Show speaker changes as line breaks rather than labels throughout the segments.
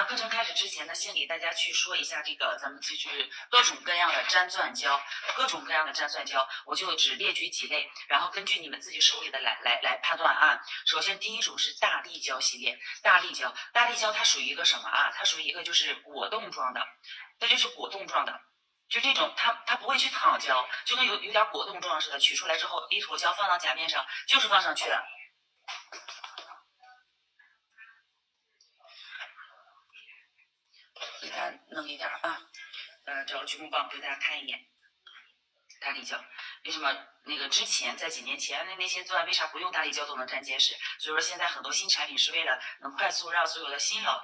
课程开始之前呢，先给大家去说一下这个咱们就是各种各样的粘钻胶，我就只列举几类，然后根据你们自己手里的来判断啊。首先第一种是大力胶系列，大力胶它属于一个什么啊？它属于一个就是果冻状的，它就是果冻状的。就这种，它不会去淌胶，就跟有点果冻状似的，取出来之后一坨胶放到夹面上，就是放上去了。给大家弄一点啊，找个橘木棒给大家看一眼。大力胶为什么那个之前在几年前那些钻为啥不用大力胶都能粘结实？所以说现在很多新产品是为了能快速让所有的新老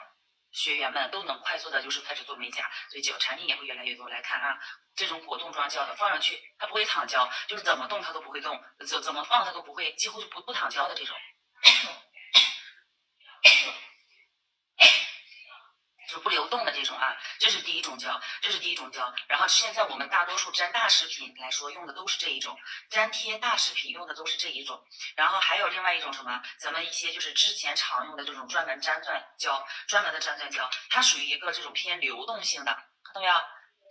学员们都能快速的就是开始做美甲，所以产品也会越来越多。来看啊，这种果冻状胶的放上去，它不会淌胶，就是怎么动它都不会动，怎么放它都不会，几乎就不淌胶的这种。就是不流动的这种啊，这是第一种胶。然后现在我们大多数粘大饰品来说用的都是这一种，粘贴大饰品用的都是这一种。然后还有另外一种什么，咱们一些就是之前常用的这种专门的粘钻胶，它属于一个这种偏流动性的，看到没有？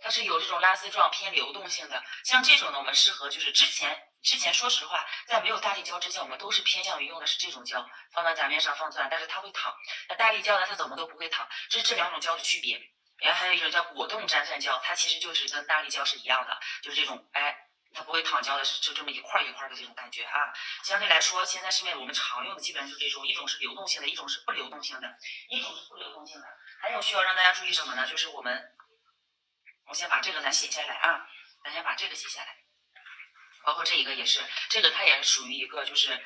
它是有这种拉丝状偏流动性的，像这种呢，我们适合就是之前说实话，在没有大力胶之前，我们都是偏向于用的是这种胶，放到夹面上放钻，但是它会淌。那大力胶呢，它怎么都不会淌，这是这两种胶的区别。然后还有一种叫果冻粘钻胶，它其实就是跟大力胶是一样的，就是这种它不会淌胶的，是就这么一块一块的这种感觉啊。相对来说，现在市面我们常用的基本上就这种，一种是流动性的，一种是不流动性的，还有需要让大家注意什么呢？就是我先把这个咱写下来啊，咱先把这个写下来，包括这一个也是，这个它也是属于一个就是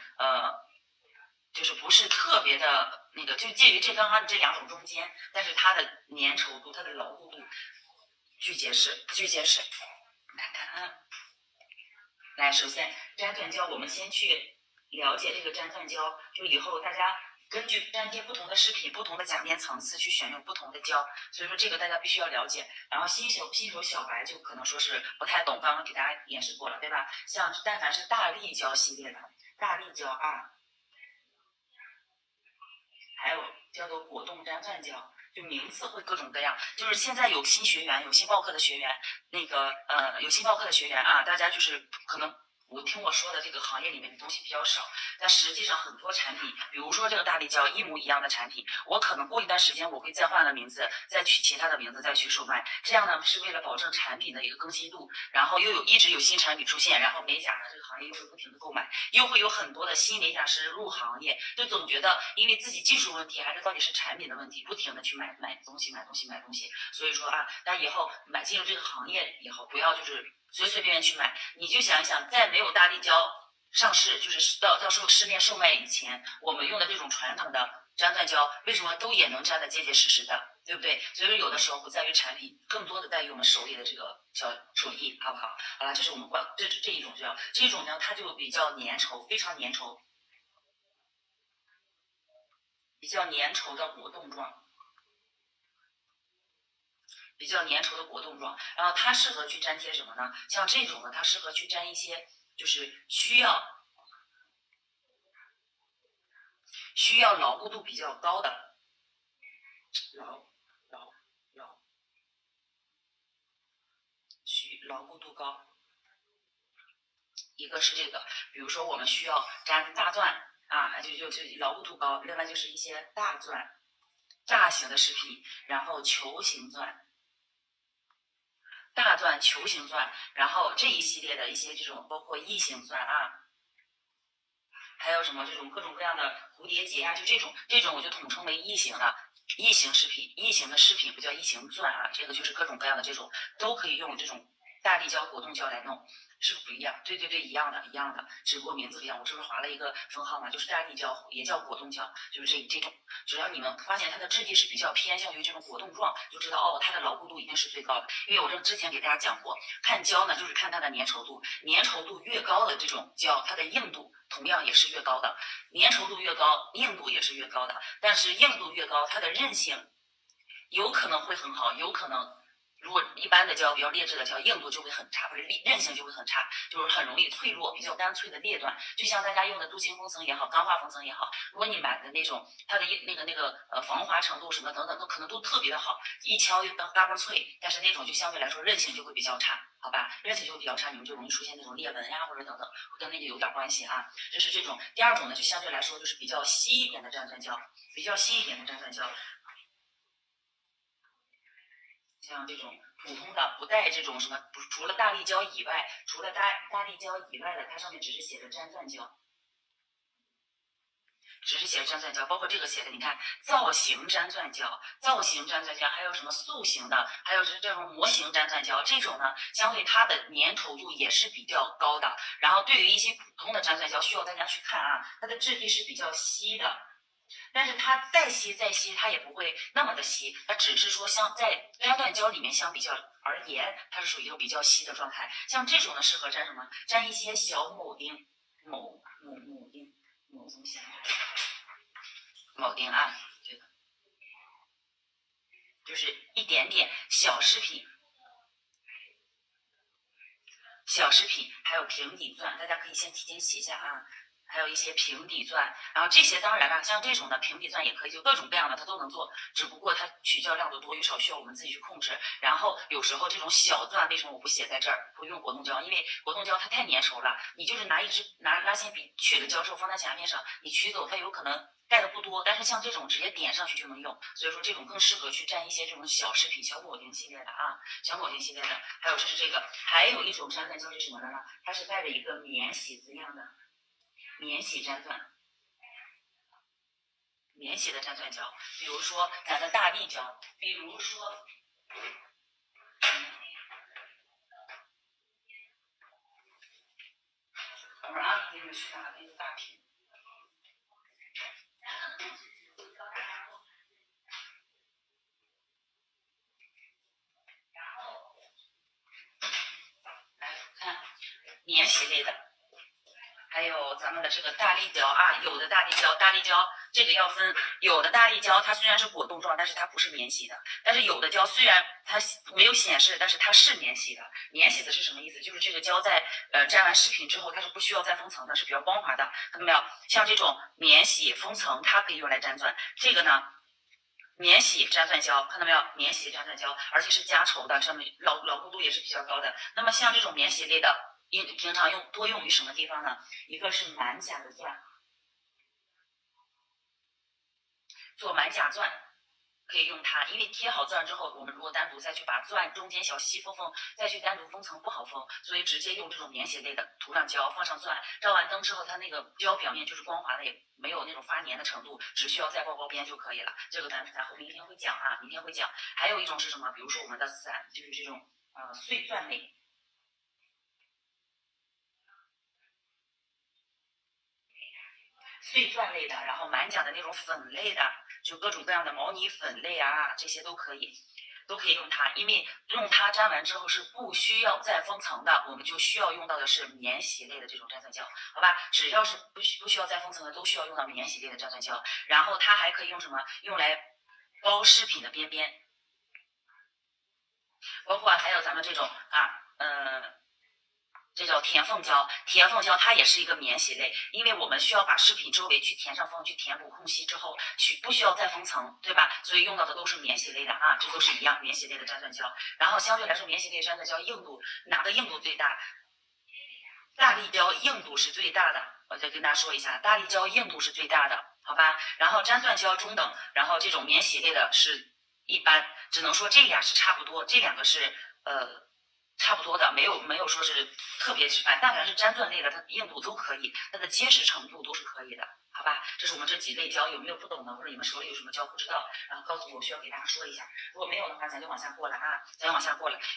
不是特别的那个，就介于这刚刚这两种中间，但是它的粘稠度、它的牢固度巨结实。来看啊，来，首先粘钻胶，我们先去了解这个粘钻胶，就以后大家根据粘贴不同的饰品、不同的甲面层次去选用不同的胶，所以说这个大家必须要了解。然后新手小白就可能说是不太懂，刚刚给大家演示过了，对吧？像但凡是大力胶系列的，大力胶啊，还有叫做果冻粘钻胶，就名字会各种各样。就是现在有新学员，有新报课的学员，有新报课的学员啊，大家就是可能。我听我说的这个行业里面的东西比较少，但实际上很多产品，比如说这个大力胶一模一样的产品，我可能过一段时间我会再换个名字，再取其他的名字再去售卖。这样呢是为了保证产品的一个更新度，然后一直有新产品出现，然后美甲呢这个行业又会不停的购买，又会有很多的新美甲师入行业，就总觉得因为自己技术问题还是到底是产品的问题，不停的去买东西。所以说啊，大家以后进入这个行业以后，不要就是随便去买，你就想一想，在没有大力胶上市，就是到时候市面售卖以前，我们用的这种传统的粘钻胶，为什么都也能粘得结结实实的，对不对？所以说有的时候不在于产品，更多的在于我们手里的这个小手艺，好不好？好了，这是我们这一种胶，这种呢它就比较粘稠，非常粘稠，比较粘稠的果冻状。然后它适合去粘贴什么呢？像这种呢，它适合去粘一些就是需要牢固度比较高的牢固度高。一个是这个，比如说我们需要粘大钻啊，就牢固度高。另外就是一些大钻、大型的饰品，然后球形钻。大钻、球形钻，然后这一系列的一些这种包括异形钻啊，还有什么这种各种各样的蝴蝶结啊，就这种我就统称为异形了。异形饰品，异形的饰品不叫异形钻啊，这个就是各种各样的这种都可以用这种大力胶、果冻胶来弄。是不是不一样？对，一样的，只不过名字不一样。我这边划了一个分号嘛，就是大力胶，也叫果冻胶，就是这种。只要你们发现它的质地是比较偏向于这种果冻状，就知道哦，它的牢固度一定是最高的。因为我之前给大家讲过，看胶呢就是看它的粘稠度，粘稠度越高的这种胶，它的硬度同样也是越高的。粘稠度越高，硬度也是越高的。但是硬度越高，它的韧性有可能会很好，有可能如果一般的胶比较劣质的胶，硬度就会很差，或者韧性就会很差，就是很容易脆弱，比较干脆的裂断。就像大家用的镀锌封层也好，钢化封层也好，如果你买的那种它的防滑程度什么等等，都可能都特别的好，一敲就嘎嘣脆，但是那种就相对来说韧性就会比较差，好吧？韧性就会比较差，你们就容易出现那种裂纹呀或者等等，跟那个有点关系啊。这是这种。第二种呢，就相对来说就是比较稀一点的粘酸胶，比较稀一点的粘酸胶。像这种普通的不带这种什么，除了大力胶以外，除了大力胶以外的，它上面只是写着粘钻胶，只是写着粘钻胶，包括这个写的，你看造型粘钻胶、造型粘钻胶，还有什么塑形的，还有是这种模型粘钻胶，这种呢，相对它的粘稠度也是比较高的。然后对于一些普通的粘钻胶，需要大家去看啊，它的质地是比较稀的。但是它再稀，它也不会那么的稀，它只是说在粘钻胶里面相比较而言，它是属于一个比较稀的状态。像这种呢，适合粘什么？粘一些小铆钉，铆钉，铆怎么写？铆钉啊，这个就是一点点小饰品。还有平底钻，大家可以先提前写一下啊。还有一些平底钻，然后这些当然了，像这种的平底钻也可以，就各种各样的它都能做，只不过它取胶量的多与少需要我们自己去控制。然后有时候这种小钻为什么我不写在这儿，不用果冻胶？因为果冻胶它太粘稠了，你就是拿拉线笔取了胶之后放在夹面上，你取走它有可能带的不多，但是像这种直接点上去就能用，所以说这种更适合去粘一些这种小饰品、小铆钉系列的啊，小铆钉系列的。还有这个，还有一种粘钻胶是什么的呢？它是带着一个免洗字样的。免洗粘钻，免洗的粘钻胶，比如说咱的大力胶，比如说，等会儿啊，给你们去拿那个大瓶。来看免洗类的，还有咱们的这个大力胶啊，有的大力胶这个要分，有的大力胶它虽然是果冻状，但是它不是免洗的，但是有的胶虽然它没有显示，但是它是免洗的。免洗的是什么意思？就是这个胶在粘完饰品之后，它是不需要再封层的，是比较光滑的，看到没有？像这种免洗封层，它可以用来粘钻，这个呢。免洗粘钻胶，看到没有？免洗粘钻胶，而且是加稠的，上面牢固度也是比较高的。那么像这种免洗类的，平常多用于什么地方呢？一个是满甲的钻，做满甲钻可以用它，因为贴好钻之后，我们如果单独再去把钻中间小细缝再去单独封层不好封，所以直接用这种免洗类的涂上胶，放上钻，照完灯之后，它那个胶表面就是光滑的，也没有那种发粘的程度，只需要再包边就可以了。这个咱明天会讲啊，明天会讲。还有一种是什么？比如说我们的伞，就是这种碎钻类。碎钻类的，然后满甲的那种粉类的，就各种各样的毛呢粉类啊，这些都可以用它，因为用它粘完之后是不需要再封层的，我们就需要用到的是免洗类的这种粘钻胶，好吧？只要是不需要再封层的，都需要用到免洗类的粘钻胶。然后它还可以用什么？用来包饰品的边边，包括还有咱们这种这叫填缝胶，填缝胶它也是一个免洗类，因为我们需要把饰品周围去填上缝，去填补空隙之后，不需要再封层，对吧？所以用到的都是免洗类的啊，这都是一样免洗类的粘钻胶。然后相对来说，免洗类粘钻胶硬度哪个硬度最大？大力胶硬度是最大的，我再跟大家说一下，大力胶硬度是最大的，好吧？然后粘钻胶中等，然后这种免洗类的是一般，只能说这俩是差不多，这两个是差不多的，没有说是特别吃饭，但凡是粘钻类的，它硬度都可以，它的结实程度都是可以的，好吧？这是我们这几类胶，有没有不懂的，或者你们手里有什么胶不知道，然后告诉我，需要给大家说一下。如果没有的话，咱就往下过了啊，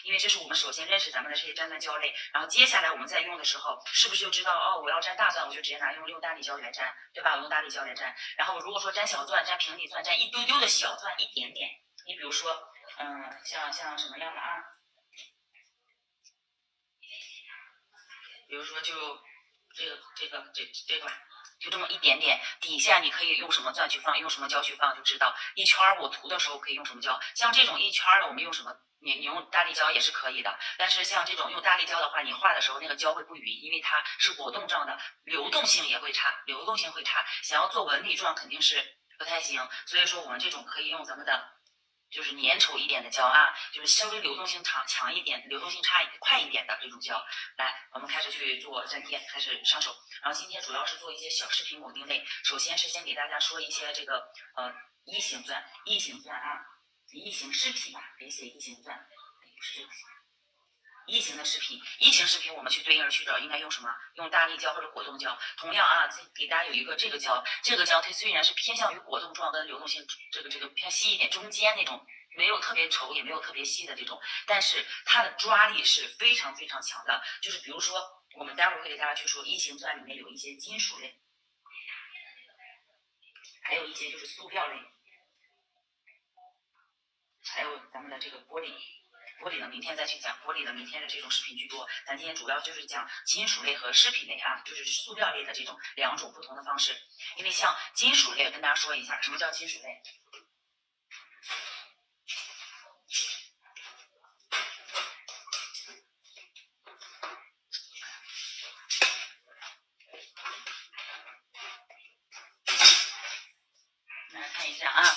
因为这是我们首先认识咱们的这些粘钻胶类，然后接下来我们在用的时候，是不是就知道哦，我要粘大钻，我就直接用大力胶来粘，对吧？我用大力胶来粘，然后如果说粘小钻、粘平底钻、粘一丢丢的小钻，一点点，你比如说，像什么样的啊？比如说就这个吧，就这么一点点，底下你可以用什么钻去放，用什么胶去放，就知道一圈我涂的时候可以用什么胶。像这种一圈的，我们用什么？你用大力胶也是可以的，但是像这种用大力胶的话，你画的时候那个胶会不匀，因为它是果冻状的，流动性也会差，流动性会差。想要做纹理状肯定是不太行，所以说我们这种可以用咱们的。就是粘稠一点的胶啊，就是稍微流动性强一点、流动性快一点的这种胶。来，我们开始去做粘贴，开始上手。然后今天主要是做一些小视频铆钉类。首先是先给大家说一些这个异形钻啊，异形饰品吧，别写异形钻，不是这个。异形的饰品，异形饰品我们去对应着去找，应该用什么？用大力胶或者果冻胶。同样啊，给大家有一个这个胶，这个胶它虽然是偏向于果冻状跟流动性这个偏细一点，中间那种没有特别稠也没有特别细的这种，但是它的抓力是非常非常强的。就是比如说，我们待会儿会给大家去说，异形钻里面有一些金属类，还有一些就是塑料类，还有咱们的这个玻璃。玻璃的明天再去讲，玻璃的明天的这种饰品居多。咱今天主要就是讲金属类和饰品类啊，就是塑料类的这种两种不同的方式。因为像金属类，跟大家说一下，什么叫金属类？来看一下啊，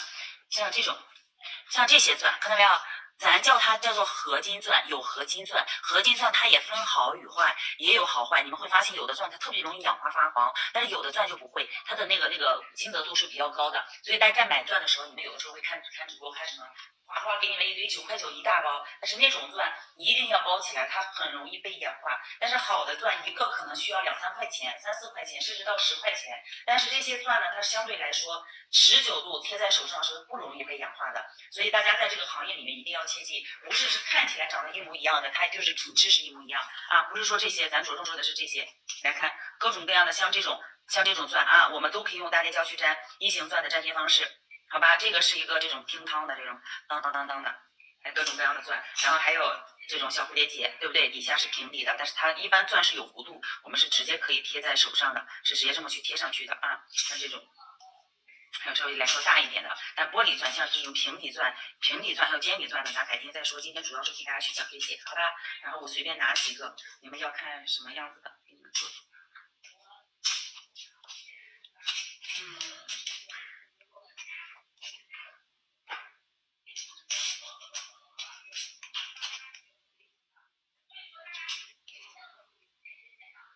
像这些钻，看到没有？咱叫它叫做合金钻，有合金钻，合金钻它也分好与坏，也有好坏。你们会发现有的钻它特别容易氧化发黄，但是有的钻就不会，它的那个金泽度是比较高的。所以大家在买钻的时候，你们有的时候会看直播，看什么哗给你们一堆9块9一大包，但是那种钻一定要包起来，它很容易被氧化。但是好的钻一个可能需要2、3块钱、3、4块钱，甚至到10块钱。但是这些钻呢，它相对来说持久度贴在手上是不容易被氧化的。所以大家在这个行业里面一定要切记，不是看起来长得一模一样的，它就是品质是一模一样啊，不是说这些，咱着重说的是这些。来看各种各样的像这种钻啊，我们都可以用大力胶去粘异形钻的粘贴方式，好吧？这个是一个这种乒乓的这种当当当当的，各种各样的钻，然后还有这种小蝴蝶结，对不对？底下是平底的，但是它一般钻是有弧度，我们是直接可以贴在手上的，是直接这么去贴上去的啊，像这种。还有稍微来说大一点的，但玻璃钻像这种平底钻还有尖底钻的，咱改天再说。今天主要是给大家去讲这些，好吧？然后我随便拿几个，你们要看什么样子的，给你们做。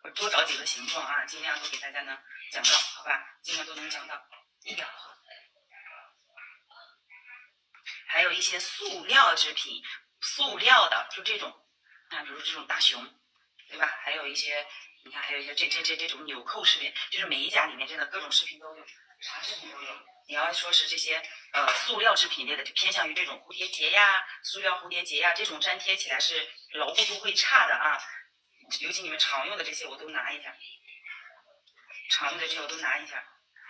我多找几个形状啊，尽量都给大家呢讲到，好吧？尽量都能讲到。还有一些塑料制品，塑料的就这种，啊，比如这种大熊，对吧？还有一些，你看，还有一些这种纽扣饰品，就是美甲里面真的各种饰品都有，啥饰品都有。你要说是这些塑料制品类的，就偏向于这种蝴蝶结呀、塑料蝴蝶结呀，这种粘贴起来是牢固度会差的啊。尤其你们常用的这些，我都拿一下，常用的这些我都拿一下。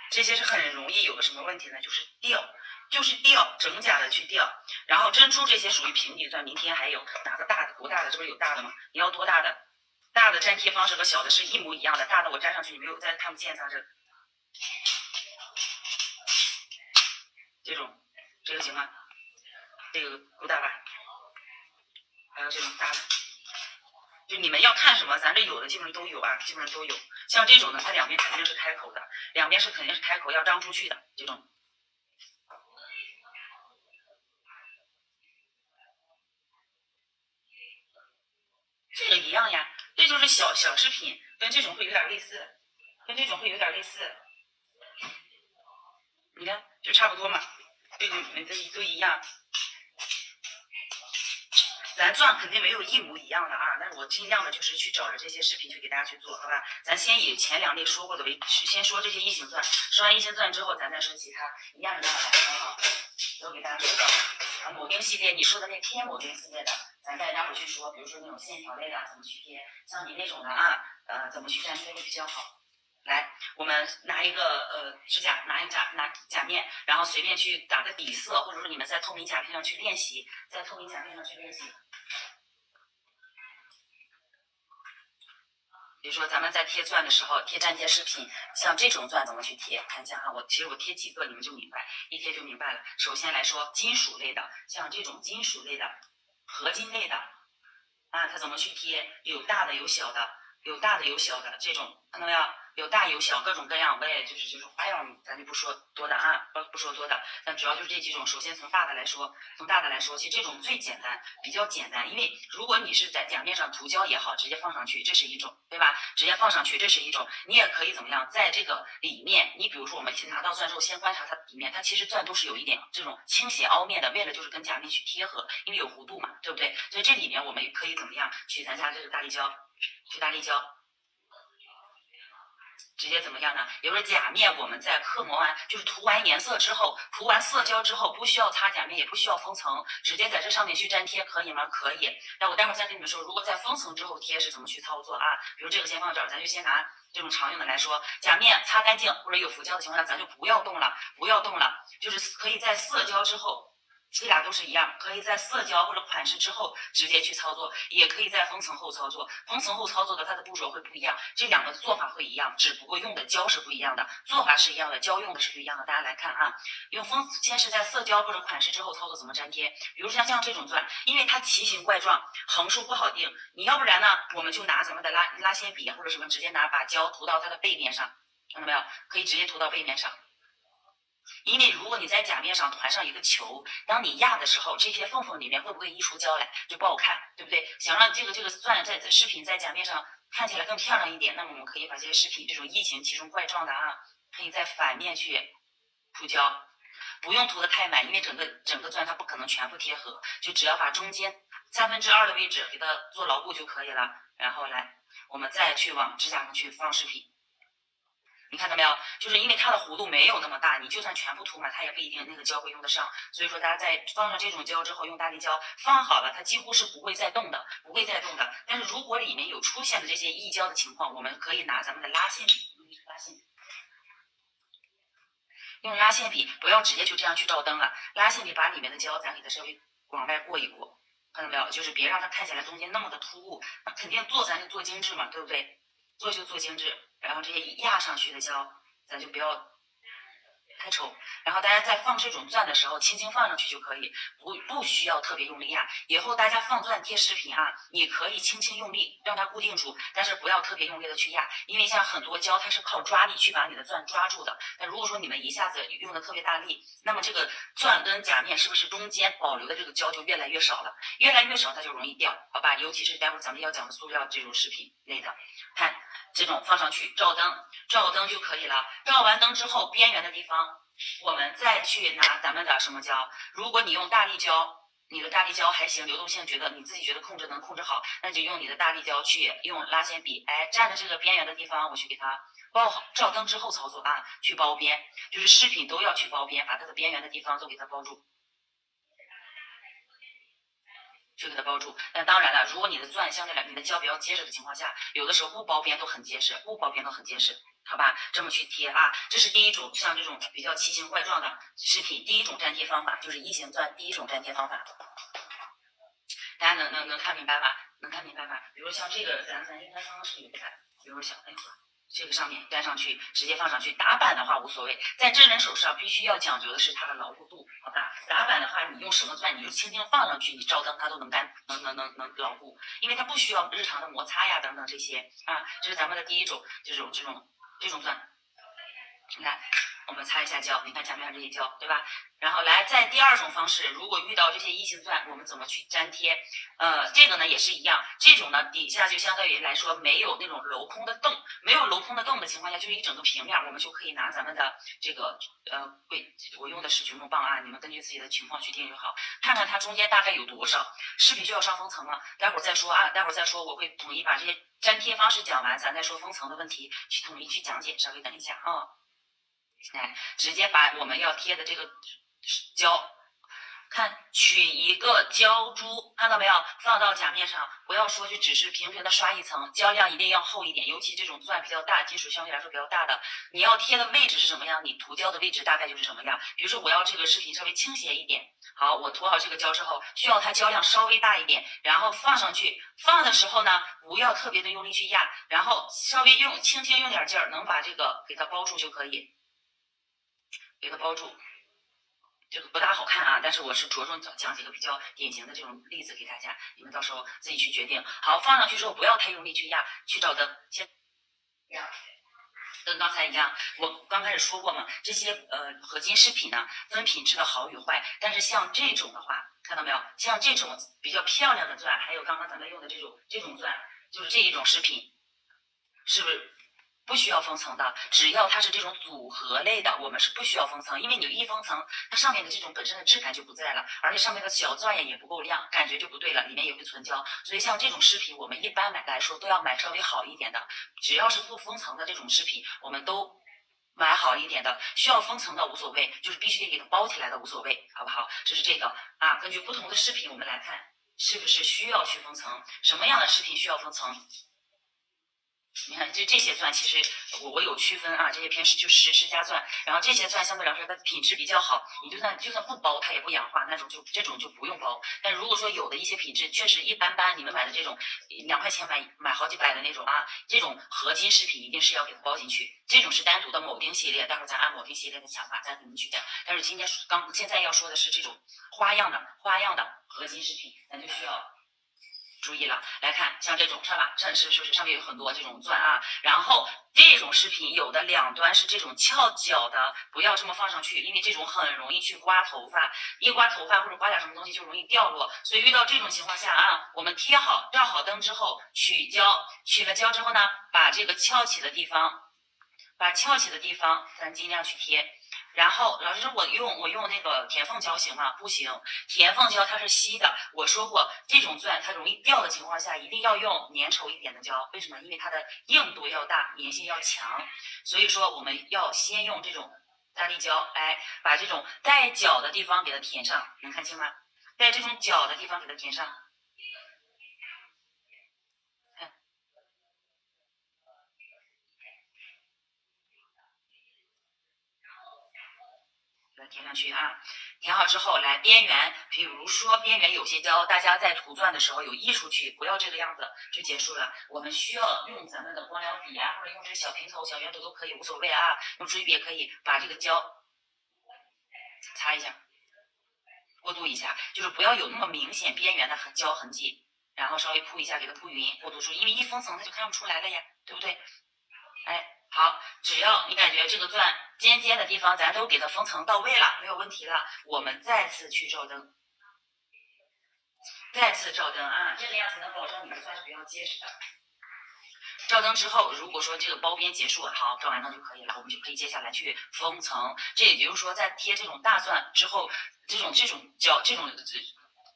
这些是很容易有个什么问题呢？就是掉，整假的去掉。然后珍珠这些属于平底钻，明天还有哪个大的多大的？这不是有大的吗？你要多大的？大的粘贴方式和小的是一模一样的，大的我粘上去你没有看不见它这种，这个行吗？这个够大吧？还有这种大的，就你们要看什么，咱这有的基本上都有啊，基本上都有。像这种的，它两边肯定是开口的，两边是肯定是开口要张出去的这种。这个一样呀，这就是小饰品，跟这种会有点类似，你看就差不多嘛，这个都一样。咱钻肯定没有一模一样的啊，但是我尽量的就是去找着这些视频去给大家去做，好吧？咱先以前2类说过的为，先说这些异形钻，说完异形钻之后，咱再说其他一样的来，好，都给大家说到。铆钉系列，你说的那贴铆钉系列的，咱再待会儿去说，比如说那种线条类的怎么去贴，像你那种的啊，怎么去粘贴会比较好。来，我们拿一个指甲，拿甲面，然后随便去打个底色，或者说你们在透明甲片上去练习，比如说咱们在贴钻的时候，贴粘贴饰品，像这种钻怎么去贴？看一下哈，其实我贴几个你们就明白，一贴就明白了。首先来说，金属类的，像这种金属类的、合金类的啊，它怎么去贴？有大的有小的，有大的有小的这种，看到没有？有大有小，各种各样，我也就是花样，咱就不说多的啊，不说多的，但主要就是这几种。首先从大的来说，其实这种最简单，比较简单，因为如果你是在甲面上涂胶也好，直接放上去，这是一种，对吧？直接放上去，这是一种。你也可以怎么样，在这个里面，你比如说我们拿到钻之后，先观察它里面，它其实钻都是有一点这种倾斜凹面的，为了就是跟甲面去贴合，因为有弧度嘛，对不对？所以这里面我们可以怎么样去咱家这个大力胶，去大力胶。直接怎么样呢？也就是甲面我们在刻模完，就是涂完颜色之后，涂完色胶之后，不需要擦甲面，也不需要封层，直接在这上面去粘贴，可以吗？可以。那我待会儿再跟你们说，如果在封层之后贴是怎么去操作啊？比如这个先放这儿，咱就先拿这种常用的来说，甲面擦干净或者有浮胶的情况下，咱就不要动了，就是可以在色胶之后。这俩都是一样，可以在色胶或者款式之后直接去操作，也可以在封层后操作。封层后操作的它的步骤会不一样，这两个做法会一样，只不过用的胶是不一样的，做法是一样的，胶用的是不一样的。大家来看啊，先是在色胶或者款式之后操作怎么粘贴，比如像这种钻，因为它奇形怪状，横竖不好定，你要不然呢，我们就拿咱们的拉线笔或者什么，直接把胶涂到它的背面上，看到没有？可以直接涂到背面上。因为如果你在甲面上团上一个球，当你压的时候，这些缝缝里面会不会溢出胶来，就不好看，对不对？想让这个钻在饰品在甲面上看起来更漂亮一点，那么我们可以把这些饰品这种异形奇形怪状的啊，可以在反面去涂胶，不用涂的太满，因为整个钻它不可能全部贴合，就只要把中间2/3的位置给它做牢固就可以了。然后来，我们再去往指甲上去放饰品。你看到没有？就是因为它的弧度没有那么大，你就算全部涂满，它也不一定那个胶会用得上。所以说，大家在放上这种胶之后，用大力胶放好了，它几乎是不会再动的，但是如果里面有出现的这些溢胶的情况，我们可以拿咱们的拉线笔，用拉线笔，不要直接就这样去照灯了。拉线笔把里面的胶咱给它稍微往外过一过，看到没有？就是别让它看起来中间那么的突兀。那肯定做咱就做精致嘛，对不对？做就做精致。然后这些压上去的胶，咱就不要太丑。然后大家在放这种钻的时候，轻轻放上去就可以，不需要特别用力压。以后大家放钻贴饰品啊，你可以轻轻用力让它固定住，但是不要特别用力的去压，因为像很多胶它是靠抓力去把你的钻抓住的。但如果说你们一下子用的特别大力，那么这个钻跟甲面是不是中间保留的这个胶就越来越少了？越来越少，它就容易掉，好吧？尤其是待会儿咱们要讲的塑料这种饰品类的，看。这种放上去照灯就可以了。照完灯之后，边缘的地方我们再去拿咱们的什么胶？如果你用大力胶，你的大力胶还行，流动性你自己觉得能控制好，那就用你的大力胶去用拉线笔，蘸着这个边缘的地方，我去给它包好。照灯之后操作啊，去包边，就是饰品都要去包边，把它的边缘的地方都给它包住。去给它包住，但当然了，如果你的钻相对来你的胶比较结实的情况下，有的时候不包边都很结实，好吧？这么去贴啊，这是第一种，像这种比较奇形怪状的饰品，第一种粘贴方法就是异形钻第一种粘贴方法，大家能看明白吧？比如像这个，咱应该刚刚是有看，比如像这个上面粘上去，直接放上去。打板的话无所谓，在真人手上必须要讲究的是它的牢固度，好吧？打板的话，你用什么钻，你就轻轻放上去，你照灯它都能牢固，因为它不需要日常的摩擦呀等等这些啊。这是咱们的第一种，这种钻。来，我们擦一下胶，你看甲面上这些胶，对吧？然后来，在第二种方式，如果遇到这些异形钻，我们怎么去粘贴？这个呢也是一样，这种呢底下就相对于来说没有那种镂空的洞，没有镂空的洞的情况下，就是一整个平面，我们就可以拿咱们的这个我用的是掘木棒啊，你们根据自己的情况去定就好，看看它中间大概有多少。饰品就要上封层了，待会儿再说啊，我会统一把这些粘贴方式讲完，咱再说封层的问题，去统一去讲解，稍微等一下啊。直接把我们要贴的这个胶，看取一个胶珠，看到没有？放到甲面上，不要说就只是平平的刷一层，胶量一定要厚一点，尤其这种钻比较大，金属相对来说比较大的，你要贴的位置是什么样，你涂胶的位置大概就是什么样。比如说我要这个饰品稍微倾斜一点好，我涂好这个胶之后，需要它胶量稍微大一点，然后放上去。放的时候呢，不要特别的用力去压，然后稍微轻轻用点劲儿，能把这个给它包住就可以，给它包住。这个不大好看啊，但是我是着重讲几个比较典型的这种例子给大家，你们到时候自己去决定。好，放上去之后不要太用力去压，去照灯，先压。跟刚才一样，我刚开始说过嘛，这些合金饰品呢分品质的好与坏，但是像这种的话，看到没有？像这种比较漂亮的钻，还有刚刚咱们用的这种钻，就是这一种饰品，是不是不需要封层的？只要它是这种组合类的，我们是不需要封层，因为你一封层，它上面的这种本身的质感就不在了，而且上面的小钻也不够亮，感觉就不对了，里面也会存胶。所以像这种饰品，我们一般来说都要买稍微好一点的，只要是不封层的这种饰品，我们都买好一点的，需要封层的无所谓，就是必须得给它包起来的无所谓，好不好？这是这个啊。根据不同的饰品，我们来看是不是需要去封层，什么样的饰品需要封层？你看这些钻，其实我有区分啊，这些偏10加钻，然后这些钻相对来说它品质比较好，你就算不包它也不氧化，那种这种就不用包。但如果说有的一些品质确实一般般，你们买的这种2块钱买好几百的那种啊，这种合金饰品一定是要给它包进去。这种是单独的铆钉系列，待会儿咱按铆钉系列的讲法再给你们去讲。但是现在要说的是这种花样的合金饰品，咱就需要注意了，来看像这种是吧？是不是上面有很多这种钻啊？然后这种饰品有的两端是这种翘角的，不要这么放上去，因为这种很容易去刮头发，一刮头发或者刮点什么东西就容易掉落。所以遇到这种情况下啊，我们贴好照好灯之后取胶，取了胶之后呢，把这个翘起的地方咱尽量去贴。然后老师说我用那个填缝胶行吗？不行，填缝胶它是稀的。我说过这种钻它容易掉的情况下，一定要用粘稠一点的胶。为什么？因为它的硬度要大，粘性要强。所以说我们要先用这种大力胶，哎，把这种带角的地方给它填上，能看清吗？带这种角的地方给它填上。填上去啊，填好之后来边缘，比如说边缘有些胶，大家在涂钻的时候有溢出去，不要这个样子就结束了。我们需要用咱们的光疗笔啊，或者用这个小平头、小圆头都可以，无所谓啊。用水笔也可以把这个胶擦一下，过渡一下，就是不要有那么明显边缘的胶痕迹，然后稍微铺一下，给它铺匀，过渡出，因为一封层它就看不出来了呀，对不对？哎。好，只要你感觉这个钻尖尖的地方咱都给它封层到位了，没有问题了，我们再次去照灯，啊，这个样子能保证你的钻是比较结实的。照灯之后，如果说这个包边结束，好，照完灯就可以了，我们就可以接下来去封层。这也就是说，在贴这种大钻之后，这种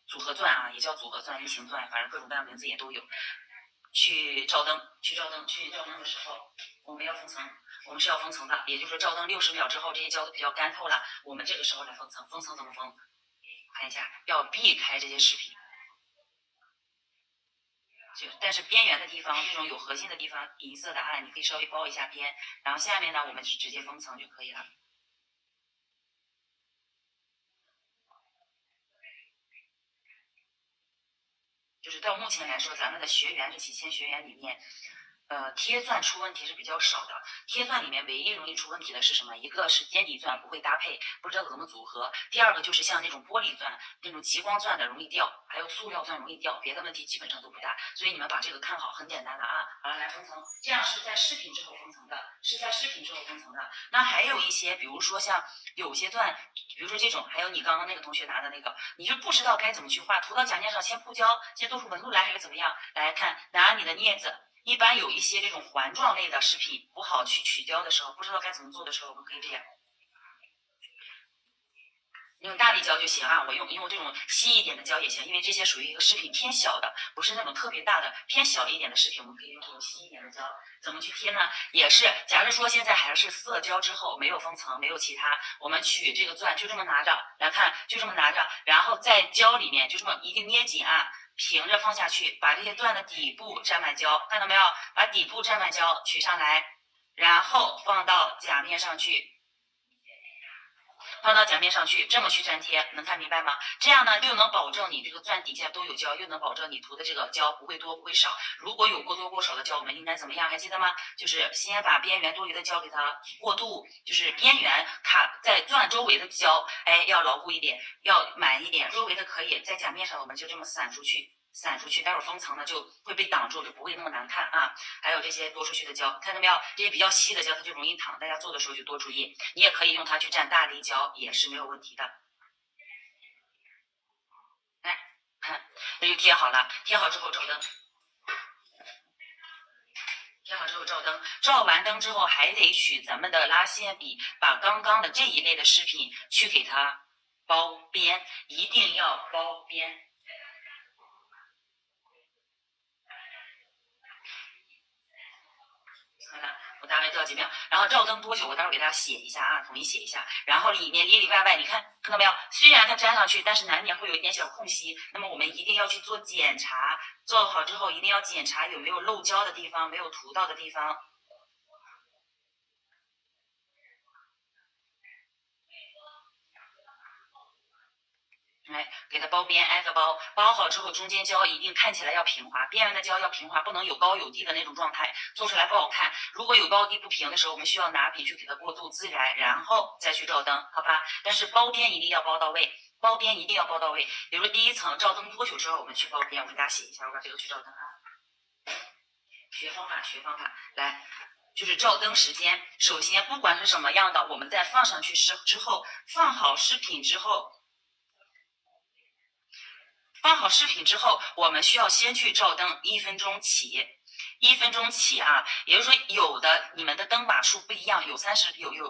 组合钻啊，也叫组合钻、异形钻，反正各种各样名字也都有。去照灯的时候，我们要封层，我们是要封层的，也就是说照灯60秒之后，这些胶都比较干透了，我们这个时候来封层。封层怎么封？看一下，要避开这些饰品，但是边缘的地方，这种有核心的地方，银色的你可以稍微包一下边，然后下面呢，我们直接封层就可以了。就是到目前来说，咱们的学员这几千学员里面，贴钻出问题是比较少的。贴钻里面唯一容易出问题的是什么？一个是尖底钻不会搭配，不知道怎么组合；第二个就是像那种玻璃钻、那种极光钻的容易掉，还有塑料钻容易掉，别的问题基本上都不大。所以你们把这个看好，很简单的啊。好了，来封层，这样是在饰品之后封层的，那还有一些，比如说像有些钻，比如说这种，还有你刚刚那个同学拿的那个，你就不知道该怎么去画，涂到甲面上先铺胶，先做出纹路来，还是怎么样？来看，拿你的镊子。一般有一些这种环状类的饰品不好去取胶的时候，不知道该怎么做的时候，我们可以这样，用大力胶就行啊。我用这种细一点的胶也行，因为这些属于一个饰品偏小的，不是那种特别大的，偏小一点的饰品，我们可以用这种细一点的胶。怎么去贴呢？也是，假如说现在还是色胶之后，没有封层，没有其他，我们取这个钻就这么拿着来看，就这么拿着，然后在胶里面就这么一定捏紧啊。平着放下去，把这些钻的底部沾满胶，看到没有？把底部沾满胶取上来，然后放到甲面上去。放到甲面上去，这么去粘贴，能看明白吗？这样呢，又能保证你这个钻底下都有胶，又能保证你涂的这个胶不会多不会少。如果有过多过少的胶，我们应该怎么样？还记得吗？就是先把边缘多余的胶给它过渡，就是边缘卡在钻周围的胶，哎，要牢固一点，要满一点。周围的可以在甲面上，我们就这么散出去。待会儿封层呢就会被挡住，就不会那么难看啊。还有这些多出去的胶，看到没有？这些比较稀的胶它就容易淌，大家做的时候就多注意。你也可以用它去蘸大力胶，也是没有问题的。来看，这就贴好了，贴好之后照灯。贴好之后照灯，照完灯之后还得取咱们的拉线笔，把刚刚的这一类的饰品去给它包边，一定要包边。好了，我大概照几秒，然后照灯多久，我待会儿给大家写一下啊，统一写一下。然后里面里里外外，你看到没有？虽然它粘上去，但是难免会有一点小空隙，那么我们一定要去做检查。做好之后一定要检查有没有漏胶的地方，没有涂到的地方。哎，给它包边，挨个包，包好之后，中间胶一定看起来要平滑，边缘的胶要平滑，不能有高有低的那种状态，做出来不好看。如果有高低不平的时候，我们需要拿笔去给它过渡自然，然后再去照灯，好吧？但是包边一定要包到位，包边一定要包到位。比如说第一层照灯多久之后，我们去包边，我给大家写一下，我把这个去照灯啊。学方法，来。就是照灯时间，首先不管是什么样的，我们在放上去之后，放好饰品之后，我们需要先去照灯1分钟起，1分钟起啊，也就是说，有的你们的灯瓦数不一样，有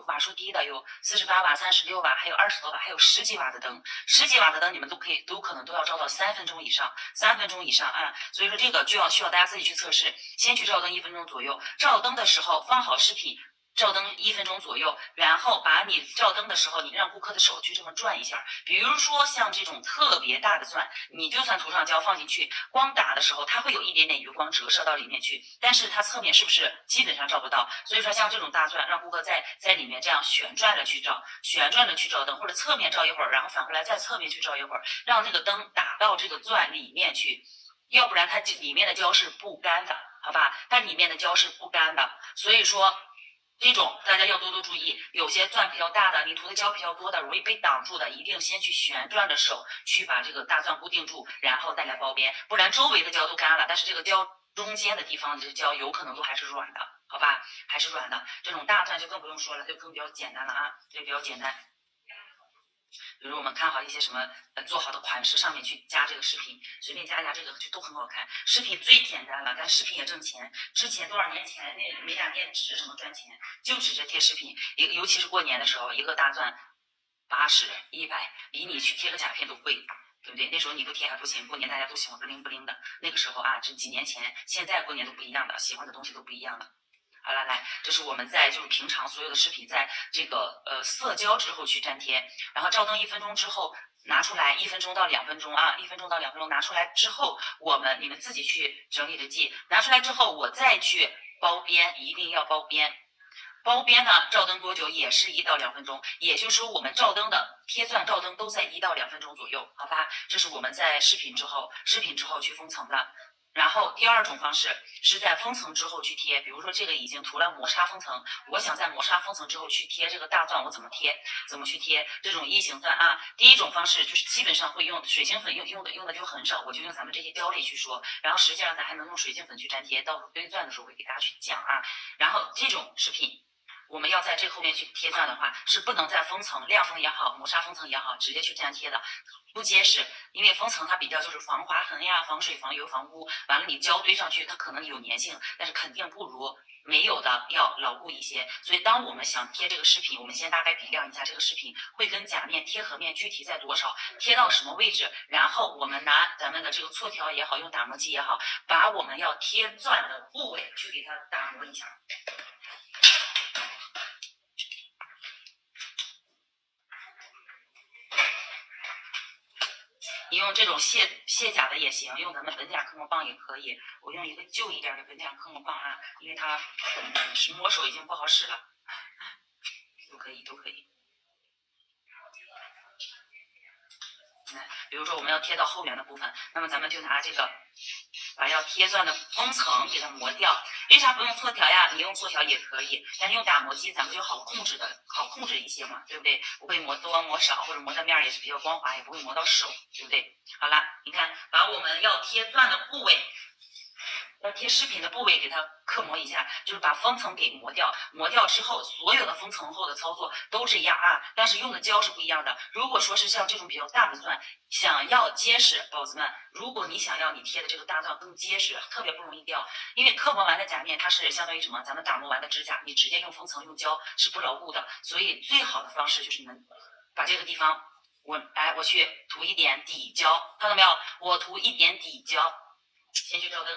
瓦数低的，有48瓦、36瓦，还有20多瓦，还有10几瓦的灯，10几瓦的灯你们都可能都要照到3分钟以上，3分钟以上啊。所以说这个需要大家自己去测试，先去照灯1分钟左右，照灯的时候放好饰品。照灯1分钟左右，然后把你照灯的时候，你让顾客的手去这么转一下。比如说像这种特别大的钻，你就算涂上胶放进去，光打的时候它会有一点点余光折射到里面去，但是它侧面是不是基本上照不到？所以说像这种大钻，让顾客在里面这样旋转着去照灯，或者侧面照一会儿，然后反过来再侧面去照一会儿，让那个灯打到这个钻里面去，要不然它里面的胶是不干的，好吧？它里面的胶是不干的，所以说。这种大家要多多注意，有些钻比较大的，你涂的胶比较多的，容易被挡住的，一定先去旋转着手去把这个大钻固定住，然后再来包边，不然周围的胶都干了，但是这个胶中间的地方的胶有可能都还是软的，好吧？还是软的，这种大钻就更不用说了，就更比较简单了啊，就比较简单。比如我们看好一些什么做好的款式，上面去加这个饰品，随便加这个就都很好看。饰品最简单了，但饰品也挣钱。之前多少年前那美甲店指着什么赚钱，就指着贴饰品，尤其是过年的时候，一个大钻80、100，比你去贴个甲片都贵。对不对？那时候你不贴还不行，过年大家都喜欢不灵不灵的。那个时候啊，这几年前，现在过年都不一样的，喜欢的东西都不一样了。好了，来，这是我们在就是平常所有的饰品在这个色胶之后去粘贴，然后照灯1分钟之后拿出来，1分钟到2分钟啊，1分钟到2分钟拿出来之后，你们自己去整理着记，拿出来之后我再去包边，一定要包边。包边呢，照灯多久也是1到2分钟，也就是说我们照灯的贴钻照灯都在1到2分钟左右，好吧？这是我们在饰品之后去封层的。然后第二种方式是在封层之后去贴，比如说这个已经涂了磨砂封层，我想在磨砂封层之后去贴这个大钻，我怎么去贴这种异形钻啊？第一种方式就是基本上会用水晶粉，用的就很少，我就用咱们这些胶类去说，然后实际上咱还能用水晶粉去粘贴，到时候堆钻的时候会给大家去讲啊。然后这种饰品。我们要在这后面去贴钻的话，是不能在封层、亮封也好、磨砂封层也好，直接去粘贴的，不结实。因为封层它比较就是防划痕呀、防水、防油、防污，完了你胶堆上去，它可能有粘性，但是肯定不如没有的要牢固一些。所以当我们想贴这个饰品，我们先大概比量一下这个饰品会跟甲面贴合面具体在多少，贴到什么位置，然后我们拿咱们的这个锉条也好，用打磨机也好，把我们要贴钻的部位去给它打磨一下。你用这种卸甲的也行，用咱们本甲科目棒也可以。我用一个旧一点的本甲科目棒啊，因为它摸手已经不好使了，都可以。比如说我们要贴到后缘的部分，那么咱们就拿这个把要贴钻的封层给它磨掉。为啥不用搓条呀？你用搓条也可以，但是用打磨机咱们就好控制一些嘛，对不对？不会磨多磨少，或者磨的面也是比较光滑，也不会磨到手，对不对？好了，你看把我们要贴钻的部位。要贴饰品的部位给它刻磨一下，就是把封层给磨掉。磨掉之后，所有的封层后的操作都是一样啊，但是用的胶是不一样的。如果说是像这种比较大的钻，想要结实，宝子们，如果你想要你贴的这个大钻更结实，特别不容易掉，因为刻磨完的甲面它是相当于什么？咱们打磨完的指甲，你直接用封层用胶是不牢固的，所以最好的方式就是你们把这个地方，我去涂一点底胶，看到没有？我涂一点底胶。先去照灯，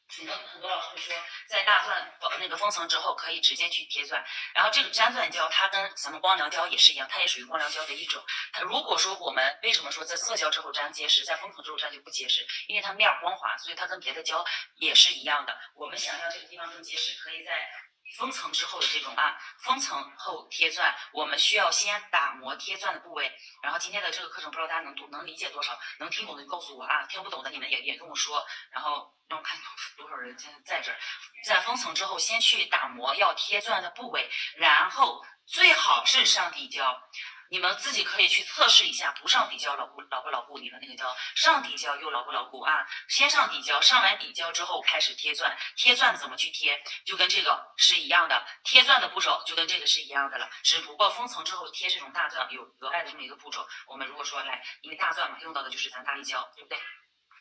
很多老师会说，在大钻那个封层之后，可以直接去贴钻。然后这个粘钻胶，它跟咱们光疗胶也是一样，它也属于光疗胶的一种。它如果说我们为什么说在色胶之后粘结实，在封层之后粘就不结实？因为它面光滑，所以它跟别的胶也是一样的。我们想要这个地方更结实，可以在封层之后的这种封层后贴钻，我们需要先打磨贴钻的部位。然后今天的这个课程不知道大家能理解多少，能听懂的就告诉我啊，听不懂的你们也跟我说，然后让我看多少人现在在这儿。在封层之后，先去打磨要贴钻的部位，然后最好是上底胶。你们自己可以去测试一下，不上底胶牢不牢固你的那个胶，上底胶又牢不牢固啊？先上底胶，上完底胶之后开始贴钻，贴钻怎么去贴，就跟这个是一样的，贴钻的步骤就跟这个是一样的了，只不过封层之后贴这种大钻有额外的这么一个步骤。我们如果说来，因为大钻嘛，用到的就是咱大力胶，对不对？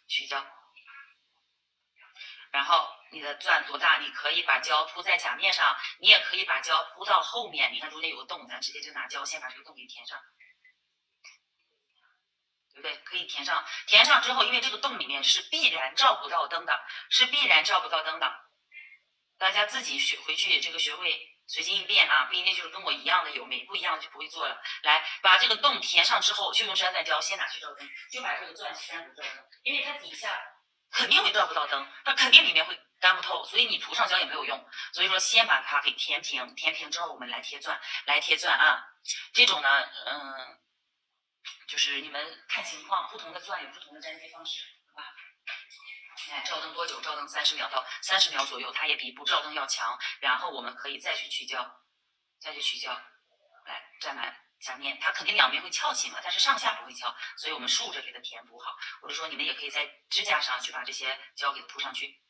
取胶。然后你的钻多大，你可以把胶铺在甲面上，你也可以把胶铺到后面。你看中间有个洞，咱直接就拿胶先把这个洞给填上，对不对？可以填上。填上之后，因为这个洞里面是必然照不到灯的，大家自己回去这个学会随机应变啊，不一定就是跟我一样的有没不一样的就不会做了。来，把这个洞填上之后，就用粘钻胶先拿去照灯，就把这个钻单独照灯，因为它底下肯定会照不到灯，它肯定里面会干不透，所以你涂上胶也没有用。所以说先把它给填平，填平之后我们来贴钻，啊。这种呢，就是你们看情况，不同的钻有不同的粘贴方式，好吧？照灯多久？照灯30秒到30秒左右，它也比不照灯要强。然后我们可以再去取胶，来沾满下面，它肯定两边会翘起嘛，但是上下不会翘，所以我们竖着给它填补好。或者说你们也可以在指甲上去把这些胶给它铺上去。